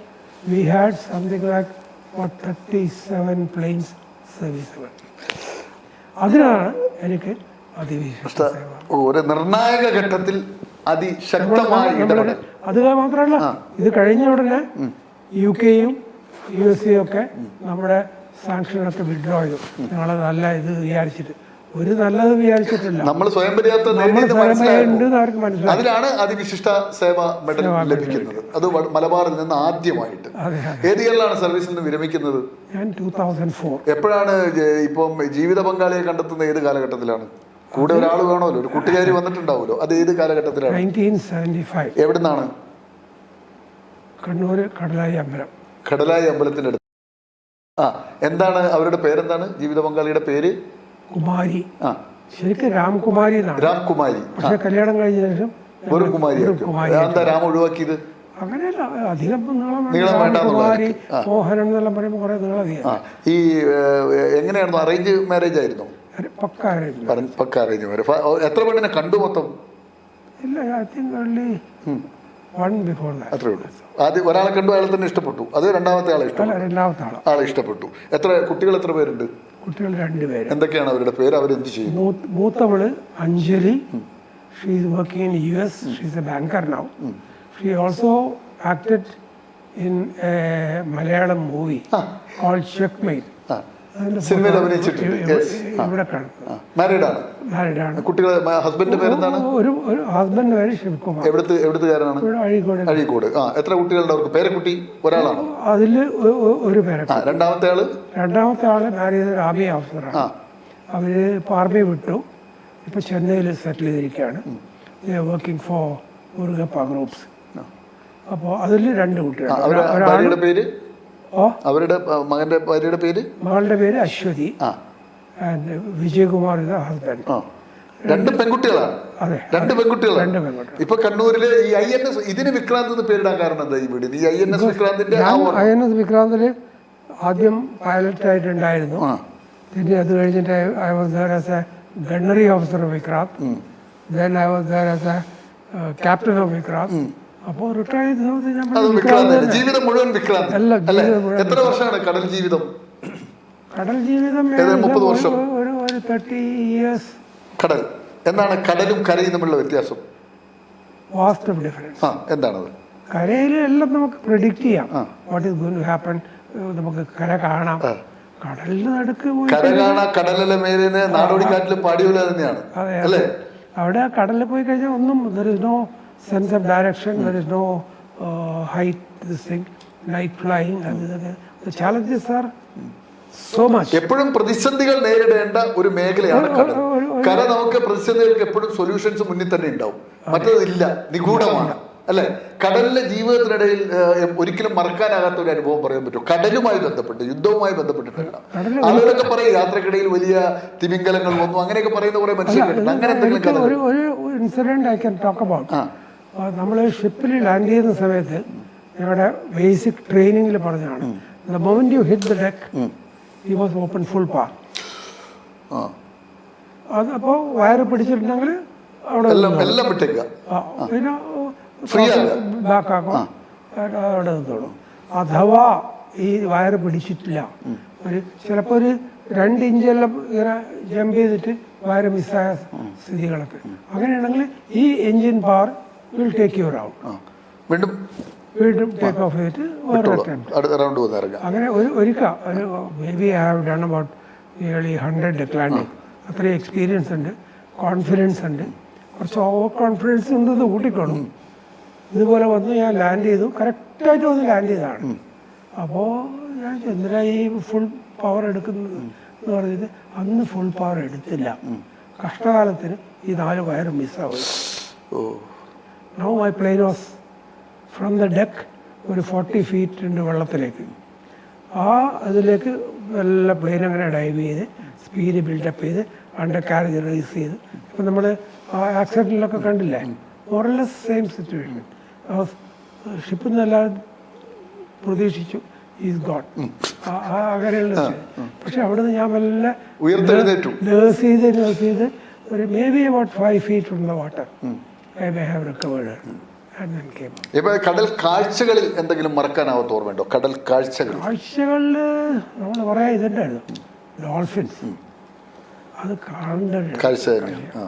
we had something like 37 planes serviceable. അതിനാണ് എനിക്ക് ഒരു നിർണായക ഘട്ടത്തിൽ അതിശക്തമായി അത് മാത്രമല്ല, ഇത് കഴിഞ്ഞ ഉടനെ UK യും USA ഒക്കെ നമ്മുടെ സാങ്ഷനൊക്കെ വിഡ്രോ ചെയ്തു. ഞങ്ങളത് നല്ല ഇത് വിചാരിച്ചിട്ട് ഒരു നല്ലത് വിചാരിച്ചിട്ടില്ല. നമ്മൾ സ്വയം പര്യാപ്തത നമ്മൾ നേടിയെന്ന് സ്വയം മനസ്സിലായപ്പോൾ ഉണ്ടെന്ന് അവർക്ക് മനസ്സിലായി. അതിലാണ് അതിവിശിഷ്ട സേവ മെഡൽ ലഭിക്കുന്നത്. അത് മലബാറിൽ നിന്ന് ആദ്യമായിട്ട്. അതെ. ഏത് ഇയറിലാണ് സർവീസിൽ നിന്ന് വിരമിക്കുന്നത്? ഞാൻ 2004. എപ്പോഴാണ് ഇപ്പം ജീവിത പങ്കാളിയെ കണ്ടെത്തുന്ന ഏത് കാലഘട്ടത്തിലാണ്? കൂടെ ഒരാൾ വേണമല്ലോ, ഒരു കൂട്ടുകാരി വന്നിട്ടുണ്ടാവുമല്ലോ, അത് ഏത് കാലഘട്ടത്തിലാണ്? 1975. എവിടുന്നാണ്? കണ്ണൂർ കടലായി അമ്പലം. കടലായി അമ്പലത്തിന്റെ അടുത്ത്. എന്താണ് അവരുടെ പേരെന്താണ്? ജീവിത പങ്കാളിയുടെ പേര്? കുമാരി. ശരിക്കും രാംകുമാരി എന്നാണ്. രാംകുമാരി. പക്ഷെ കല്യാണം കഴിഞ്ഞ ശേഷം വെറും കുമാരി. എന്താ രാം ഒഴിവാക്കിയത്? അങ്ങനെയല്ല, അധികം നീളം വേണ്ടാന്ന് കുമാരി മോഹനൻ എന്നെല്ലാം പറയുമ്പോൾ കുറെ നീളം. ഈ എങ്ങനെയായിരുന്നു? അറേഞ്ച് മാരേജ് ആയിരുന്നു? പക്ക അറേഞ്ച്. പക്ക അറേഞ്ച് മാരേജ്. എത്ര പെണ്ണിനെ കണ്ടു മൊത്തം? ഇല്ല, I think only one before that. അത്രേ ഉള്ളൂ. ആദ്യം ഒരാളെ കണ്ടു, അയാൾ തന്നെ ഇഷ്ടപ്പെട്ടു. അത് രണ്ടാമത്തെ ആളെ ഇഷ്ടപ്പെട്ടു? രണ്ടാമത്തെ ആളെ ഇഷ്ടപ്പെട്ടു. കുട്ടികൾ എത്ര പേരുണ്ട്? കുട്ടികൾ 2 പേര്. എന്തൊക്കെയാണ് അവരുടെ പേര്? അവരെന്ത് ചെയ്യും? മൂത്തവള് Anjali. She is working in US. She is a banker now. She also acted in a Malayalam movie called Checkmate. സിനിമയിൽ അഭിനയിച്ചിട്ടുണ്ട്. ഇവിടെ കാണുന്നത്. മാരീഡാണ്? മാരീഡാണ്. കുട്ടികൾ? ഹസ്ബൻഡിന്റെ പേരെന്താണ്? ഒരു ഹസ്ബൻഡ് പേര് ശിവകുമാർ. എവിടുത്തുകാരനാണ്? അഴീക്കോട്. എത്ര കുട്ടികളുടെ അവർക്ക്? പേരക്കുട്ടി ഒരാളാണ്? അതില് ഒരു പേരക്കുട്ടി. രണ്ടാമത്തെ ആള് മാരീഡ് ആർമി ഓഫീസറാണ്. അവര് ആർമി വിട്ടു, ഇപ്പൊ ചെന്നൈയിൽ സെറ്റിൽ ചെയ്തിരിക്കുകയാണ്. Working for Murugappa groups. അപ്പോൾ അതിൽ 2 കുട്ടികൾ. പേര്? അവരുടെ ഭാര്യയുടെ പേര്? മകളുടെ പേര് അശ്വതി. വിജയകുമാർ ഇത് ഹസ്ബൻഡ്. 2 പെൺകുട്ടികളാണ്. അതെ, 2 പെൺകുട്ടികളാണ്. ഇപ്പൊ കണ്ണൂരില് ഈ INS ഇതിന് വിക്രാന്ത് എന്ന് പേരിടാൻ കാരണം എന്താ? ഈ വീട് ഈ INS വിക്രാന്തിന്റെ INS വിക്രാന്തില് ആദ്യം പൈലറ്റ് ആയിട്ടുണ്ടായിരുന്നു. പിന്നെ അത് കഴിഞ്ഞിട്ട് I was there as A gunnery officer of Vikrant. Then I was there as A captain of Vikrant. അപ്പോൾ റിട്ടയർ ചെയ്ത സമയത്ത് ജീവിതം മുഴുവൻ വിക്രാന്ത്. എത്ര വർഷമാണ് കടൽ ജീവിതം? കടൽ ജീവിതം 30 വർഷം. ഒരു 30 years. കടൽ എന്താണ്? കടലും കരയും തമ്മിലുള്ള വ്യത്യാസം? Vast of difference. എന്താണത്? കരയിൽ എല്ലാം നമുക്ക് പ്രെഡിക്റ്റ് ചെയ്യാം, what is going to happen. നമുക്ക് കര കാണാം. കടലിന് നടുക്ക് കര കാണാം. കടലിലെ മേലിന് നാടോടിക്കാറ്റിലും പാടിയോല തന്നെയാണ്. അല്ലേ? അവിടെ കടലിൽ പോയി കഴിഞ്ഞാൽ ഒന്നും there is no sense of direction, there is no height, this thing, night flying. The challenges are so much. എപ്പോഴും പ്രതിസന്ധികൾ നേരിടേണ്ട ഒരു മേഖലയാണ് കടൽ. കര നമുക്ക് പ്രതിസന്ധികൾക്ക് എപ്പോഴും സൊല്യൂഷൻസ് മുന്നിൽ തന്നെ ഉണ്ടാവും. മറ്റേതില്ല, നിഗൂഢമാണ്. അല്ലെ? കടലിലെ ജീവിതത്തിനിടയിൽ ഒരിക്കലും മറക്കാനാകാത്ത ഒരു അനുഭവം പറയാൻ പറ്റും. കടലുമായി ബന്ധപ്പെട്ട്, യുദ്ധവുമായി ബന്ധപ്പെട്ടിട്ടല്ല. ആളുകളൊക്കെ പറയും യാത്രക്കിടയിൽ വലിയ തിമിംഗലങ്ങൾ വന്നു, അങ്ങനെയൊക്കെ പറയുന്ന കുറെ മനുഷ്യരുണ്ട്. അങ്ങനെ എന്തെങ്കിലും ഒരു incident I can talk about. നമ്മൾ ഷിപ്പിൽ ലാൻഡ് ചെയ്യുന്ന സമയത്ത് ഞങ്ങളുടെ ബേസിക് ട്രെയിനിങ്ങിൽ പറഞ്ഞതാണ്, the moment you hit the deck you must open full power. അതപ്പോൾ വയറ് പിടിച്ചിട്ടുണ്ടെങ്കിൽ അവിടെ പിന്നെ ബാക്കാക്കും, അവിടെ നിന്നോളും. അഥവാ ഈ വയറ് പിടിച്ചിട്ടില്ല, ചിലപ്പോൾ ഒരു 2 ഇഞ്ചെല്ലാം ഇങ്ങനെ ജമ്പ് ചെയ്തിട്ട് വയറ് മിസ്സായ സ്ഥിതികളൊക്കെ, അങ്ങനെയാണെങ്കിൽ ഈ engine power will take your out. വീണ്ടും ടേക്ക് ഓഫ് ചെയ്തിട്ട് അങ്ങനെ ഒരിക്കൽ may be I have done about nearly 100 landing. അത്രയും എക്സ്പീരിയൻസ് ഉണ്ട്, കോൺഫിഡൻസ് ഉണ്ട്, കുറച്ച് ഓവർ കോൺഫിഡൻസ് ഉണ്ടെന്ന് കൂട്ടിക്കോളും. ഇതുപോലെ വന്ന് ഞാൻ ലാൻഡ് ചെയ്തു, കറക്റ്റായിട്ട് വന്ന് ലാൻഡ് ചെയ്തതാണ്. അപ്പോൾ ഞാൻ എന്തിനാ ഈ ഫുൾ പവർ എടുക്കുന്നത് എന്ന് പറഞ്ഞിട്ട് അന്ന് ഫുൾ പവർ എടുത്തില്ല. കഷ്ടകാലത്തിന് ഈ 4 വയർ മിസ്സാവും. Now my plane was from the deck ഒരു 40 feet ഉണ്ട് വെള്ളത്തിലേക്ക്. അതിലേക്ക് നല്ല പ്ലെയിൻ അങ്ങനെ ഡൈവ് ചെയ്ത് സ്പീഡ് ബിൽഡപ്പ് ചെയ്ത് അണ്ടർ കാരേജ് റേസ് ചെയ്ത്, ഇപ്പം നമ്മൾ ആക്സിഡൻറ്റിലൊക്കെ കണ്ടില്ലേ, മോറലെസ് സെയിം സിറ്റുവേഷൻ. ഷിപ്പിൽ നിന്ന് എല്ലാവരും പ്രതീക്ഷിച്ചു ഈസ് ഗോഡ്, അങ്ങനെയുള്ള. പക്ഷെ അവിടെ നിന്ന് ഞാൻ വല്ല നേഴ്സ് ചെയ്ത് ഒരു may be about 5 feet from the water I may have recovered. കടൽ കാഴ്ചകളിൽ എന്തെങ്കിലും മറക്കാനാവാത്ത ഓർമ്മയുണ്ടോ? കടൽ കാഴ്ചകളിൽ നമ്മൾ കുറേ ഇതുണ്ടായിരുന്നു, ഡോൾഫിൻസ്. അത് കാണേണ്ട കാഴ്ച തന്നെയാണ്.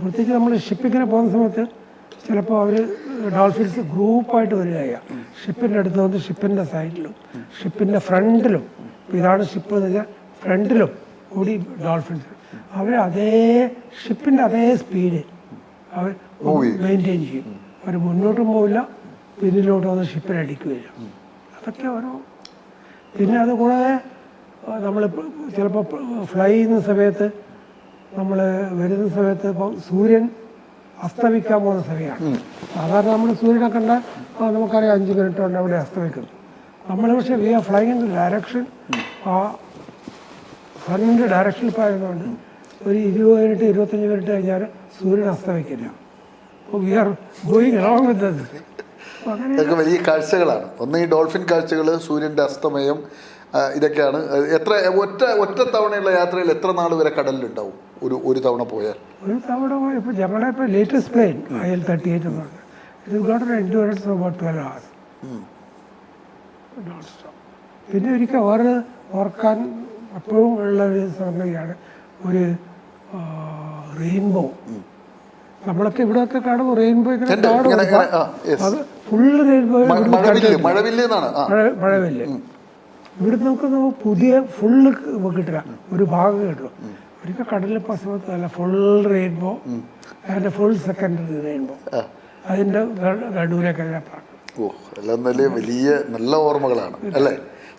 പ്രത്യേകിച്ച് നമ്മൾ ഷിപ്പിങ്ങിന് പോകുന്ന സമയത്ത് ചിലപ്പോൾ അവർ ഡോൾഫിൻസ് ഗ്രൂപ്പായിട്ട് വരികയാണ്. ഷിപ്പിൻ്റെ അടുത്ത് വന്ന് ഷിപ്പിൻ്റെ സൈഡിലും ഷിപ്പിൻ്റെ ഫ്രണ്ടിലും, ഇതാണ് ഷിപ്പ് എന്ന് വെച്ചാൽ ഫ്രണ്ടിലും കൂടി ഡോൾഫിൻസ്. അവർ അതേ ഷിപ്പിൻ്റെ അതേ സ്പീഡ് അവർ മെയിൻറ്റെയിൻ ചെയ്യും. അവർ മുന്നോട്ടും പോവില്ല, പിന്നിലോട്ട് വന്ന് ഷിപ്പിനടിക്കുകയില്ല. അതൊക്കെ ഓരോ. പിന്നെ അതുകൂടാതെ നമ്മൾ ചിലപ്പോൾ ഫ്ലൈ ചെയ്യുന്ന സമയത്ത്, നമ്മൾ വരുന്ന സമയത്ത് ഇപ്പം സൂര്യൻ അസ്തമിക്കാൻ പോകുന്ന സമയമാണ്. സാധാരണ നമ്മൾ സൂര്യനെ കണ്ടാൽ നമുക്കറിയാം 5 മിനിറ്റ് കൊണ്ട് അവിടെ അസ്തമിക്കുന്നു. നമ്മൾ പക്ഷേ we are flying in direction, ആ സണ്ണിൻ്റെ ഡയറക്ഷനിൽ പോയതുകൊണ്ട് ഒരു 20 മിനിറ്റ് 25 മിനിറ്റ് കഴിഞ്ഞാൽ സൂര്യൻ അസ്തമിക്കില്ല. We are going along with that. ഇതൊക്കെ വലിയ കാഴ്ചകളാണ്. ഒന്ന് ഈ ഡോൾഫിൻ കാഴ്ചകൾ, സൂര്യൻ്റെ അസ്തമയം, ഇതൊക്കെയാണ്. എത്ര ഒറ്റ തവണയുള്ള യാത്രയിൽ എത്ര നാൾ വരെ കടലിലുണ്ടാവും ഒരു തവണ പോയാൽ? ഒരു തവണ ഇപ്പോൾ ഞങ്ങളുടെ ഇപ്പോൾ ലേറ്റസ്റ്റ് പ്ലെയിൻ IL-38 എന്ന് പറഞ്ഞാൽ ഇത് got endurance of about 12 hours. പിന്നെ ഒരിക്കൽ ഓർക്കാൻ എപ്പോഴും ഉള്ള ഒരു സംഗതിയാണ് ഒരു റെയിൻബോ. നമ്മളൊക്കെ ഇവിടെയൊക്കെ കാണുമ്പോൾ റെയിൻബോ ഇങ്ങനെ കാണും. അത് ഫുള്ള് റെയിൻബോ, മഴവില്ല്. ഇവിടെ നമുക്ക് പുതിയ ഫുള്ള് കിട്ടുക, ഒരു ഭാഗം കിട്ടും. ഒരിക്കൽ കടലിൽ പശ്ചിമത്ത് നല്ല ഫുൾ റെയിൻബോ, അതിൻ്റെ ഫുൾ സെക്കൻഡറി റെയിൻബോ, അതിൻ്റെ നടുവിലേക്ക് അതിനെ പറഞ്ഞു. ഓ, എല്ലാം വലിയ നല്ല ഓർമ്മകളാണ് അല്ലേ?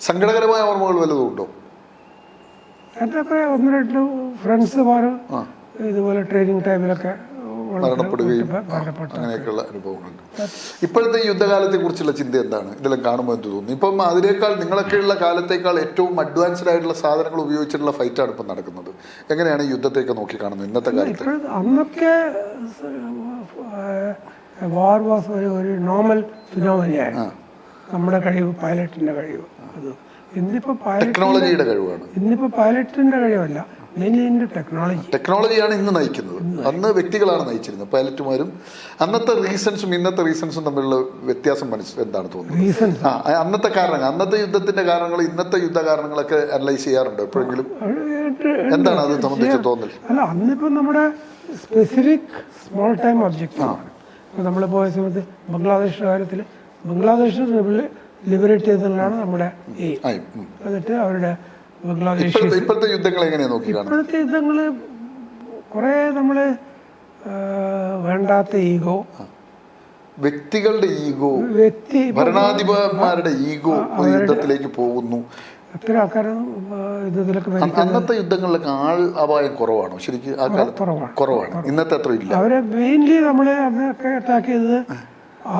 സങ്കടകരമായ ഓർമ്മകൾ വല്ലതും ഉണ്ടോ? എൻ്റെ ഒക്കെ 1-2 ഫ്രണ്ട്സുമാരും ഇതുപോലെ ട്രെയിനിങ് ടൈമിലൊക്കെ മരണപ്പെടുകയും അങ്ങനെയൊക്കെയുള്ള അനുഭവങ്ങളുണ്ട്. ഇപ്പോഴത്തെ യുദ്ധകാലത്തെ കുറിച്ചുള്ള ചിന്ത എന്താണ് ഇതെല്ലാം കാണുമ്പോൾ എന്ത് തോന്നുന്നു? ഇപ്പം അതിനേക്കാൾ നിങ്ങളൊക്കെയുള്ള കാലത്തേക്കാൾ ഏറ്റവും അഡ്വാൻസ്ഡ് ആയിട്ടുള്ള സാധനങ്ങൾ ഉപയോഗിച്ചിട്ടുള്ള ഫൈറ്റാണ് ഇപ്പം നടക്കുന്നത്. എങ്ങനെയാണ് യുദ്ധത്തെയൊക്കെ നോക്കി കാണുന്നത് ഇന്നത്തെ കാലത്ത്? അന്നൊക്കെ വാർ വാസ് ഒരു നോർമൽ ഫിനോമിനയാണ്. നമ്മുടെ കഴിവ്, പൈലറ്റിൻ്റെ കഴിവ്. അത് ഇന്നിപ്പോൾ ടെക്നോളജിയുടെ കഴിവാണ്. ഇന്നിപ്പോൾ പൈലറ്റിൻ്റെ കഴിവല്ല, ടെക്നോളജിയാണ് ഇന്ന് നയിക്കുന്നത്. അന്ന് വ്യക്തികളാണ് നയിച്ചിരുന്നത്, പൈലറ്റുമാരും. അന്നത്തെ റീസൺസും ഇന്നത്തെ റീസൺസും തമ്മിലുള്ള വ്യത്യാസം എന്താണ് തോന്നുന്നത്? അന്നത്തെ കാരണങ്ങൾ, അന്നത്തെ യുദ്ധത്തിന്റെ കാരണങ്ങൾ, ഇന്നത്തെ യുദ്ധ കാരണങ്ങളൊക്കെ അനലൈസ് ചെയ്യാറുണ്ടോ എപ്പോഴെങ്കിലും? എന്താണ് അത് സംബന്ധിച്ച് തോന്നൽ? അല്ല, അന്നിപ്പോൾ നമ്മുടെ സ്പെസിഫിക് സ്മോൾ ടൈം ഒബ്ജക്റ്റീവ് ആണ്. നമ്മൾ പോയ സമയത്ത് ബംഗ്ലാദേശിന്റെ കാര്യത്തിൽ ബംഗ്ലാദേശ് ലിബറേറ്റ് ചെയ്തതാണ് നമ്മുടെ എയിം. എന്നിട്ട് അവരുടെ ഇപ്പോഴത്തെ യുദ്ധങ്ങൾ എങ്ങനെയാ നോക്കി കാണുന്നത്? ഇപ്പോഴത്തെ യുദ്ധങ്ങള് കുറെ നമ്മള് വേണ്ടാത്ത ഈഗോ, വ്യക്തികളുടെ ഈഗോ, ഭരണാധിപന്മാരുടെ ഈഗോ യുദ്ധത്തിലേക്ക് പോകുന്നു. എത്ര ആൾക്കാരും യുദ്ധത്തിലൊക്കെ. അന്നത്തെ യുദ്ധങ്ങളിലൊക്കെ ആൾ അപായം കുറവാണോ ശരിക്കും? ആ കാലത്ത് കുറവാണ്, ഇന്നത്തെ അത്ര ഇല്ല. അവരെ മെയിൻലി നമ്മള് അന്നൊക്കെ അറ്റാക്ക് ചെയ്തത്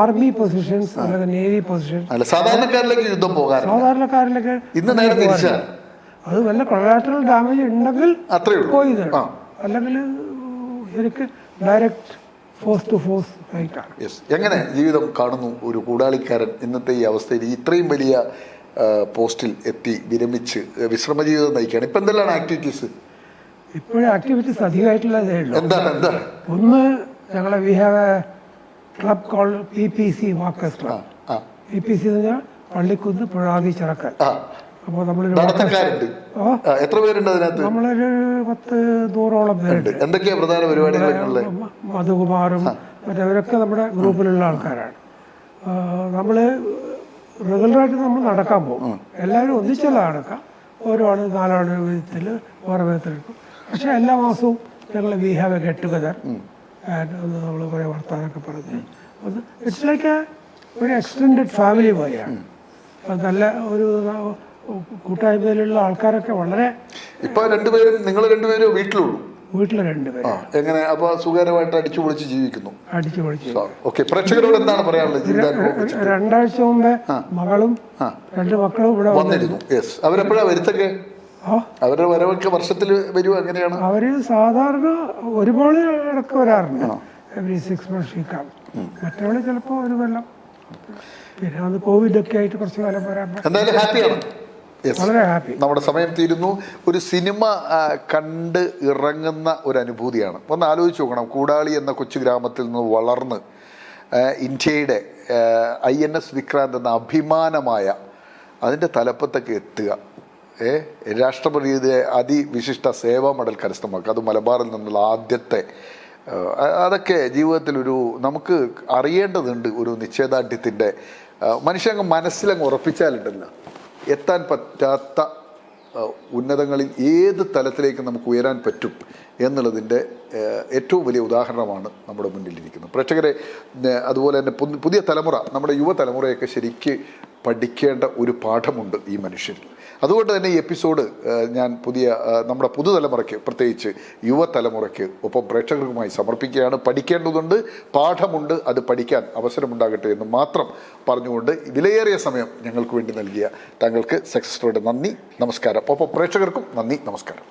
ആർമി പൊസിഷൻസ് അല്ലെങ്കിൽ നേവി പൊസിഷൻസ്. സാധാരണക്കാരിലേക്ക് യുദ്ധം പോകാൻ, സാധാരണക്കാരിലേക്ക് ഇന്ന് നേരെ തിരിച്ചാണ്. അത് വല്ല കൊളാറ്ററൽ ഡാമേജ് ഉണ്ടെങ്കിൽ പോയി തരും, അല്ലെങ്കിൽ ശരിക്ക് ഡയറക്റ്റ് ഫോഴ്സ് ടു ഫോഴ്സ് ഫൈറ്റാണ്. എങ്ങനെ ജീവിതം കാണുന്നു ഒരു കൂടാളിക്കാരൻ ഇന്നത്തെ ഈ അവസ്ഥയിൽ? ഇത്രയും വലിയ പോസ്റ്റിൽ എത്തി വിരമിച്ച് വിശ്രമ ജീവിതം നയിക്കുകയാണ്. ഇപ്പം എന്തെല്ലാം ആക്ടിവിറ്റീസ്? ഇപ്പോഴും ആക്ടിവിറ്റീസ് അധികമായിട്ടുള്ളതേ ഉള്ളൂ. എന്താണ്? ഒന്ന്, ഞങ്ങളെ we have A club call PPC walkers club. PPC എന്ന് പറഞ്ഞാൽ പള്ളിക്കുന്ന് പുഴാതി ചിറക്കൽ. അപ്പോൾ നമ്മളൊരു എത്ര പേരുണ്ട് അതിനകത്ത്? നമ്മളൊരു 10-100ഓളം പേരുണ്ട്. എന്തൊക്കെയാ പ്രധാന പരിപാടികൾ? മധുകുമാറും മറ്റവരൊക്കെ നമ്മുടെ ഗ്രൂപ്പിലുള്ള ആൾക്കാരാണ്. നമ്മൾ റെഗുലറായിട്ട് നമ്മൾ നടക്കാൻ പോകും. എല്ലാവരും ഒന്നിച്ചല്ല നടക്കാം, ഓരോ ആൾ 4 ആൾ വിധത്തിൽ ഓരോ വിധത്തിലെടുക്കും. പക്ഷേ എല്ലാ മാസവും ഞങ്ങൾ we have A get together. ഒന്ന് നമ്മൾ കുറേ വർത്താനൊക്കെ പറഞ്ഞ് അത് ഇറ്റ്സ് ലൈക്ക് ഒരു എക്സ്റ്റെൻഡഡ് ഫാമിലി പോലെയാണ്. നല്ല ഒരു കൂട്ടായ്മയിലുള്ള ആൾക്കാരൊക്കെ വളരെ. ഇപ്പൊ നിങ്ങൾ രണ്ടുപേരും വീട്ടിലുള്ളൂ? വീട്ടിൽ 2 പേര്. എങ്ങനെ അപ്പൊ സുഖകരമായിട്ട് അടിച്ചു പൊളിച്ച് ജീവിക്കുന്നു? അടിച്ചു പൊളിച്ച്. ഓക്കെ, പ്രേക്ഷകരോട് എന്താണ് പറയാനുള്ളത്? 2 ആഴ്ച മുമ്പേ മകളും 2 മക്കളും ഇവിടെ വന്നിരുന്നു. അവരെപ്പോഴാ വരുത്തൊക്കെ? അവരുടെ വരവൊക്കെ വർഷത്തിൽ വരുമോ? എങ്ങനെയാണ്? അവര് സാധാരണ ഒരുപാട് ഇടയ്ക്ക് വരാറുണ്ട്, എവറി 6 months വീക്കാണ്. മറ്റവള് ചിലപ്പോ ഒരു കൊല്ലം. പിന്നെ അത് കോവിഡൊക്കെ ആയിട്ട് കുറച്ച് കാലം വരാൻ. എന്തായാലും ഹാപ്പിയാണ്. വളരെ ഹാപ്പി. നമ്മുടെ സമയം തീരുന്നു. ഒരു സിനിമ കണ്ട് ഇറങ്ങുന്ന ഒരു അനുഭൂതിയാണ്. ഒന്ന് ആലോചിച്ച് നോക്കണം, കൂടാളി എന്ന കൊച്ചു ഗ്രാമത്തിൽ നിന്ന് വളർന്ന് ഇന്ത്യയുടെ INS വിക്രാന്ത് എന്ന അഭിമാനമായ അതിൻ്റെ തലപ്പത്തൊക്കെ എത്തുക, രാഷ്ട്രപതിയുടെ അതിവിശിഷ്ട സേവാ മെഡൽ കരസ്ഥമാക്കുക, അത് മലബാറിൽ നിന്നുള്ള ആദ്യത്തെ. അതൊക്കെ ജീവിതത്തിലൊരു നമുക്ക് അറിയേണ്ടതുണ്ട്. ഒരു നിശ്ചയദാർഢ്യത്തിൻ്റെ മനുഷ്യങ്ങ് മനസ്സിലങ്ങ് ഉറപ്പിച്ചാലുണ്ടല്ലോ എത്താൻ പറ്റാത്ത ഉന്നതങ്ങളിൽ ഏത് തലത്തിലേക്ക് നമുക്ക് ഉയരാൻ പറ്റും എന്നുള്ളതിൻ്റെ ഏറ്റവും വലിയ ഉദാഹരണമാണ് നമ്മുടെ മുന്നിലിരിക്കുന്നത്. പ്രേക്ഷകരെ, അതുപോലെ തന്നെ പുതിയ തലമുറ, നമ്മുടെ യുവതലമുറയൊക്കെ ശരിക്ക് പഠിക്കേണ്ട ഒരു പാഠമുണ്ട് ഈ മനുഷ്യരിൽ. അതുകൊണ്ട് തന്നെ ഈ എപ്പിസോഡ് ഞാൻ നമ്മുടെ പുതുതലമുറയ്ക്ക്, പ്രത്യേകിച്ച് യുവതലമുറയ്ക്ക് ഒപ്പം പ്രേക്ഷകർക്കുമായി സമർപ്പിക്കുകയാണ്. പഠിക്കേണ്ടതുണ്ട്, പാഠമുണ്ട്, അത് പഠിക്കാൻ അവസരമുണ്ടാകട്ടെ എന്ന് മാത്രം പറഞ്ഞുകൊണ്ട് വിലയേറിയ സമയം ഞങ്ങൾക്ക് വേണ്ടി നൽകിയ താങ്കൾക്ക് സക്സസ് സ്റ്റോറിയുടെ നന്ദി, നമസ്കാരം. ഒപ്പം പ്രേക്ഷകർക്കും നന്ദി, നമസ്കാരം.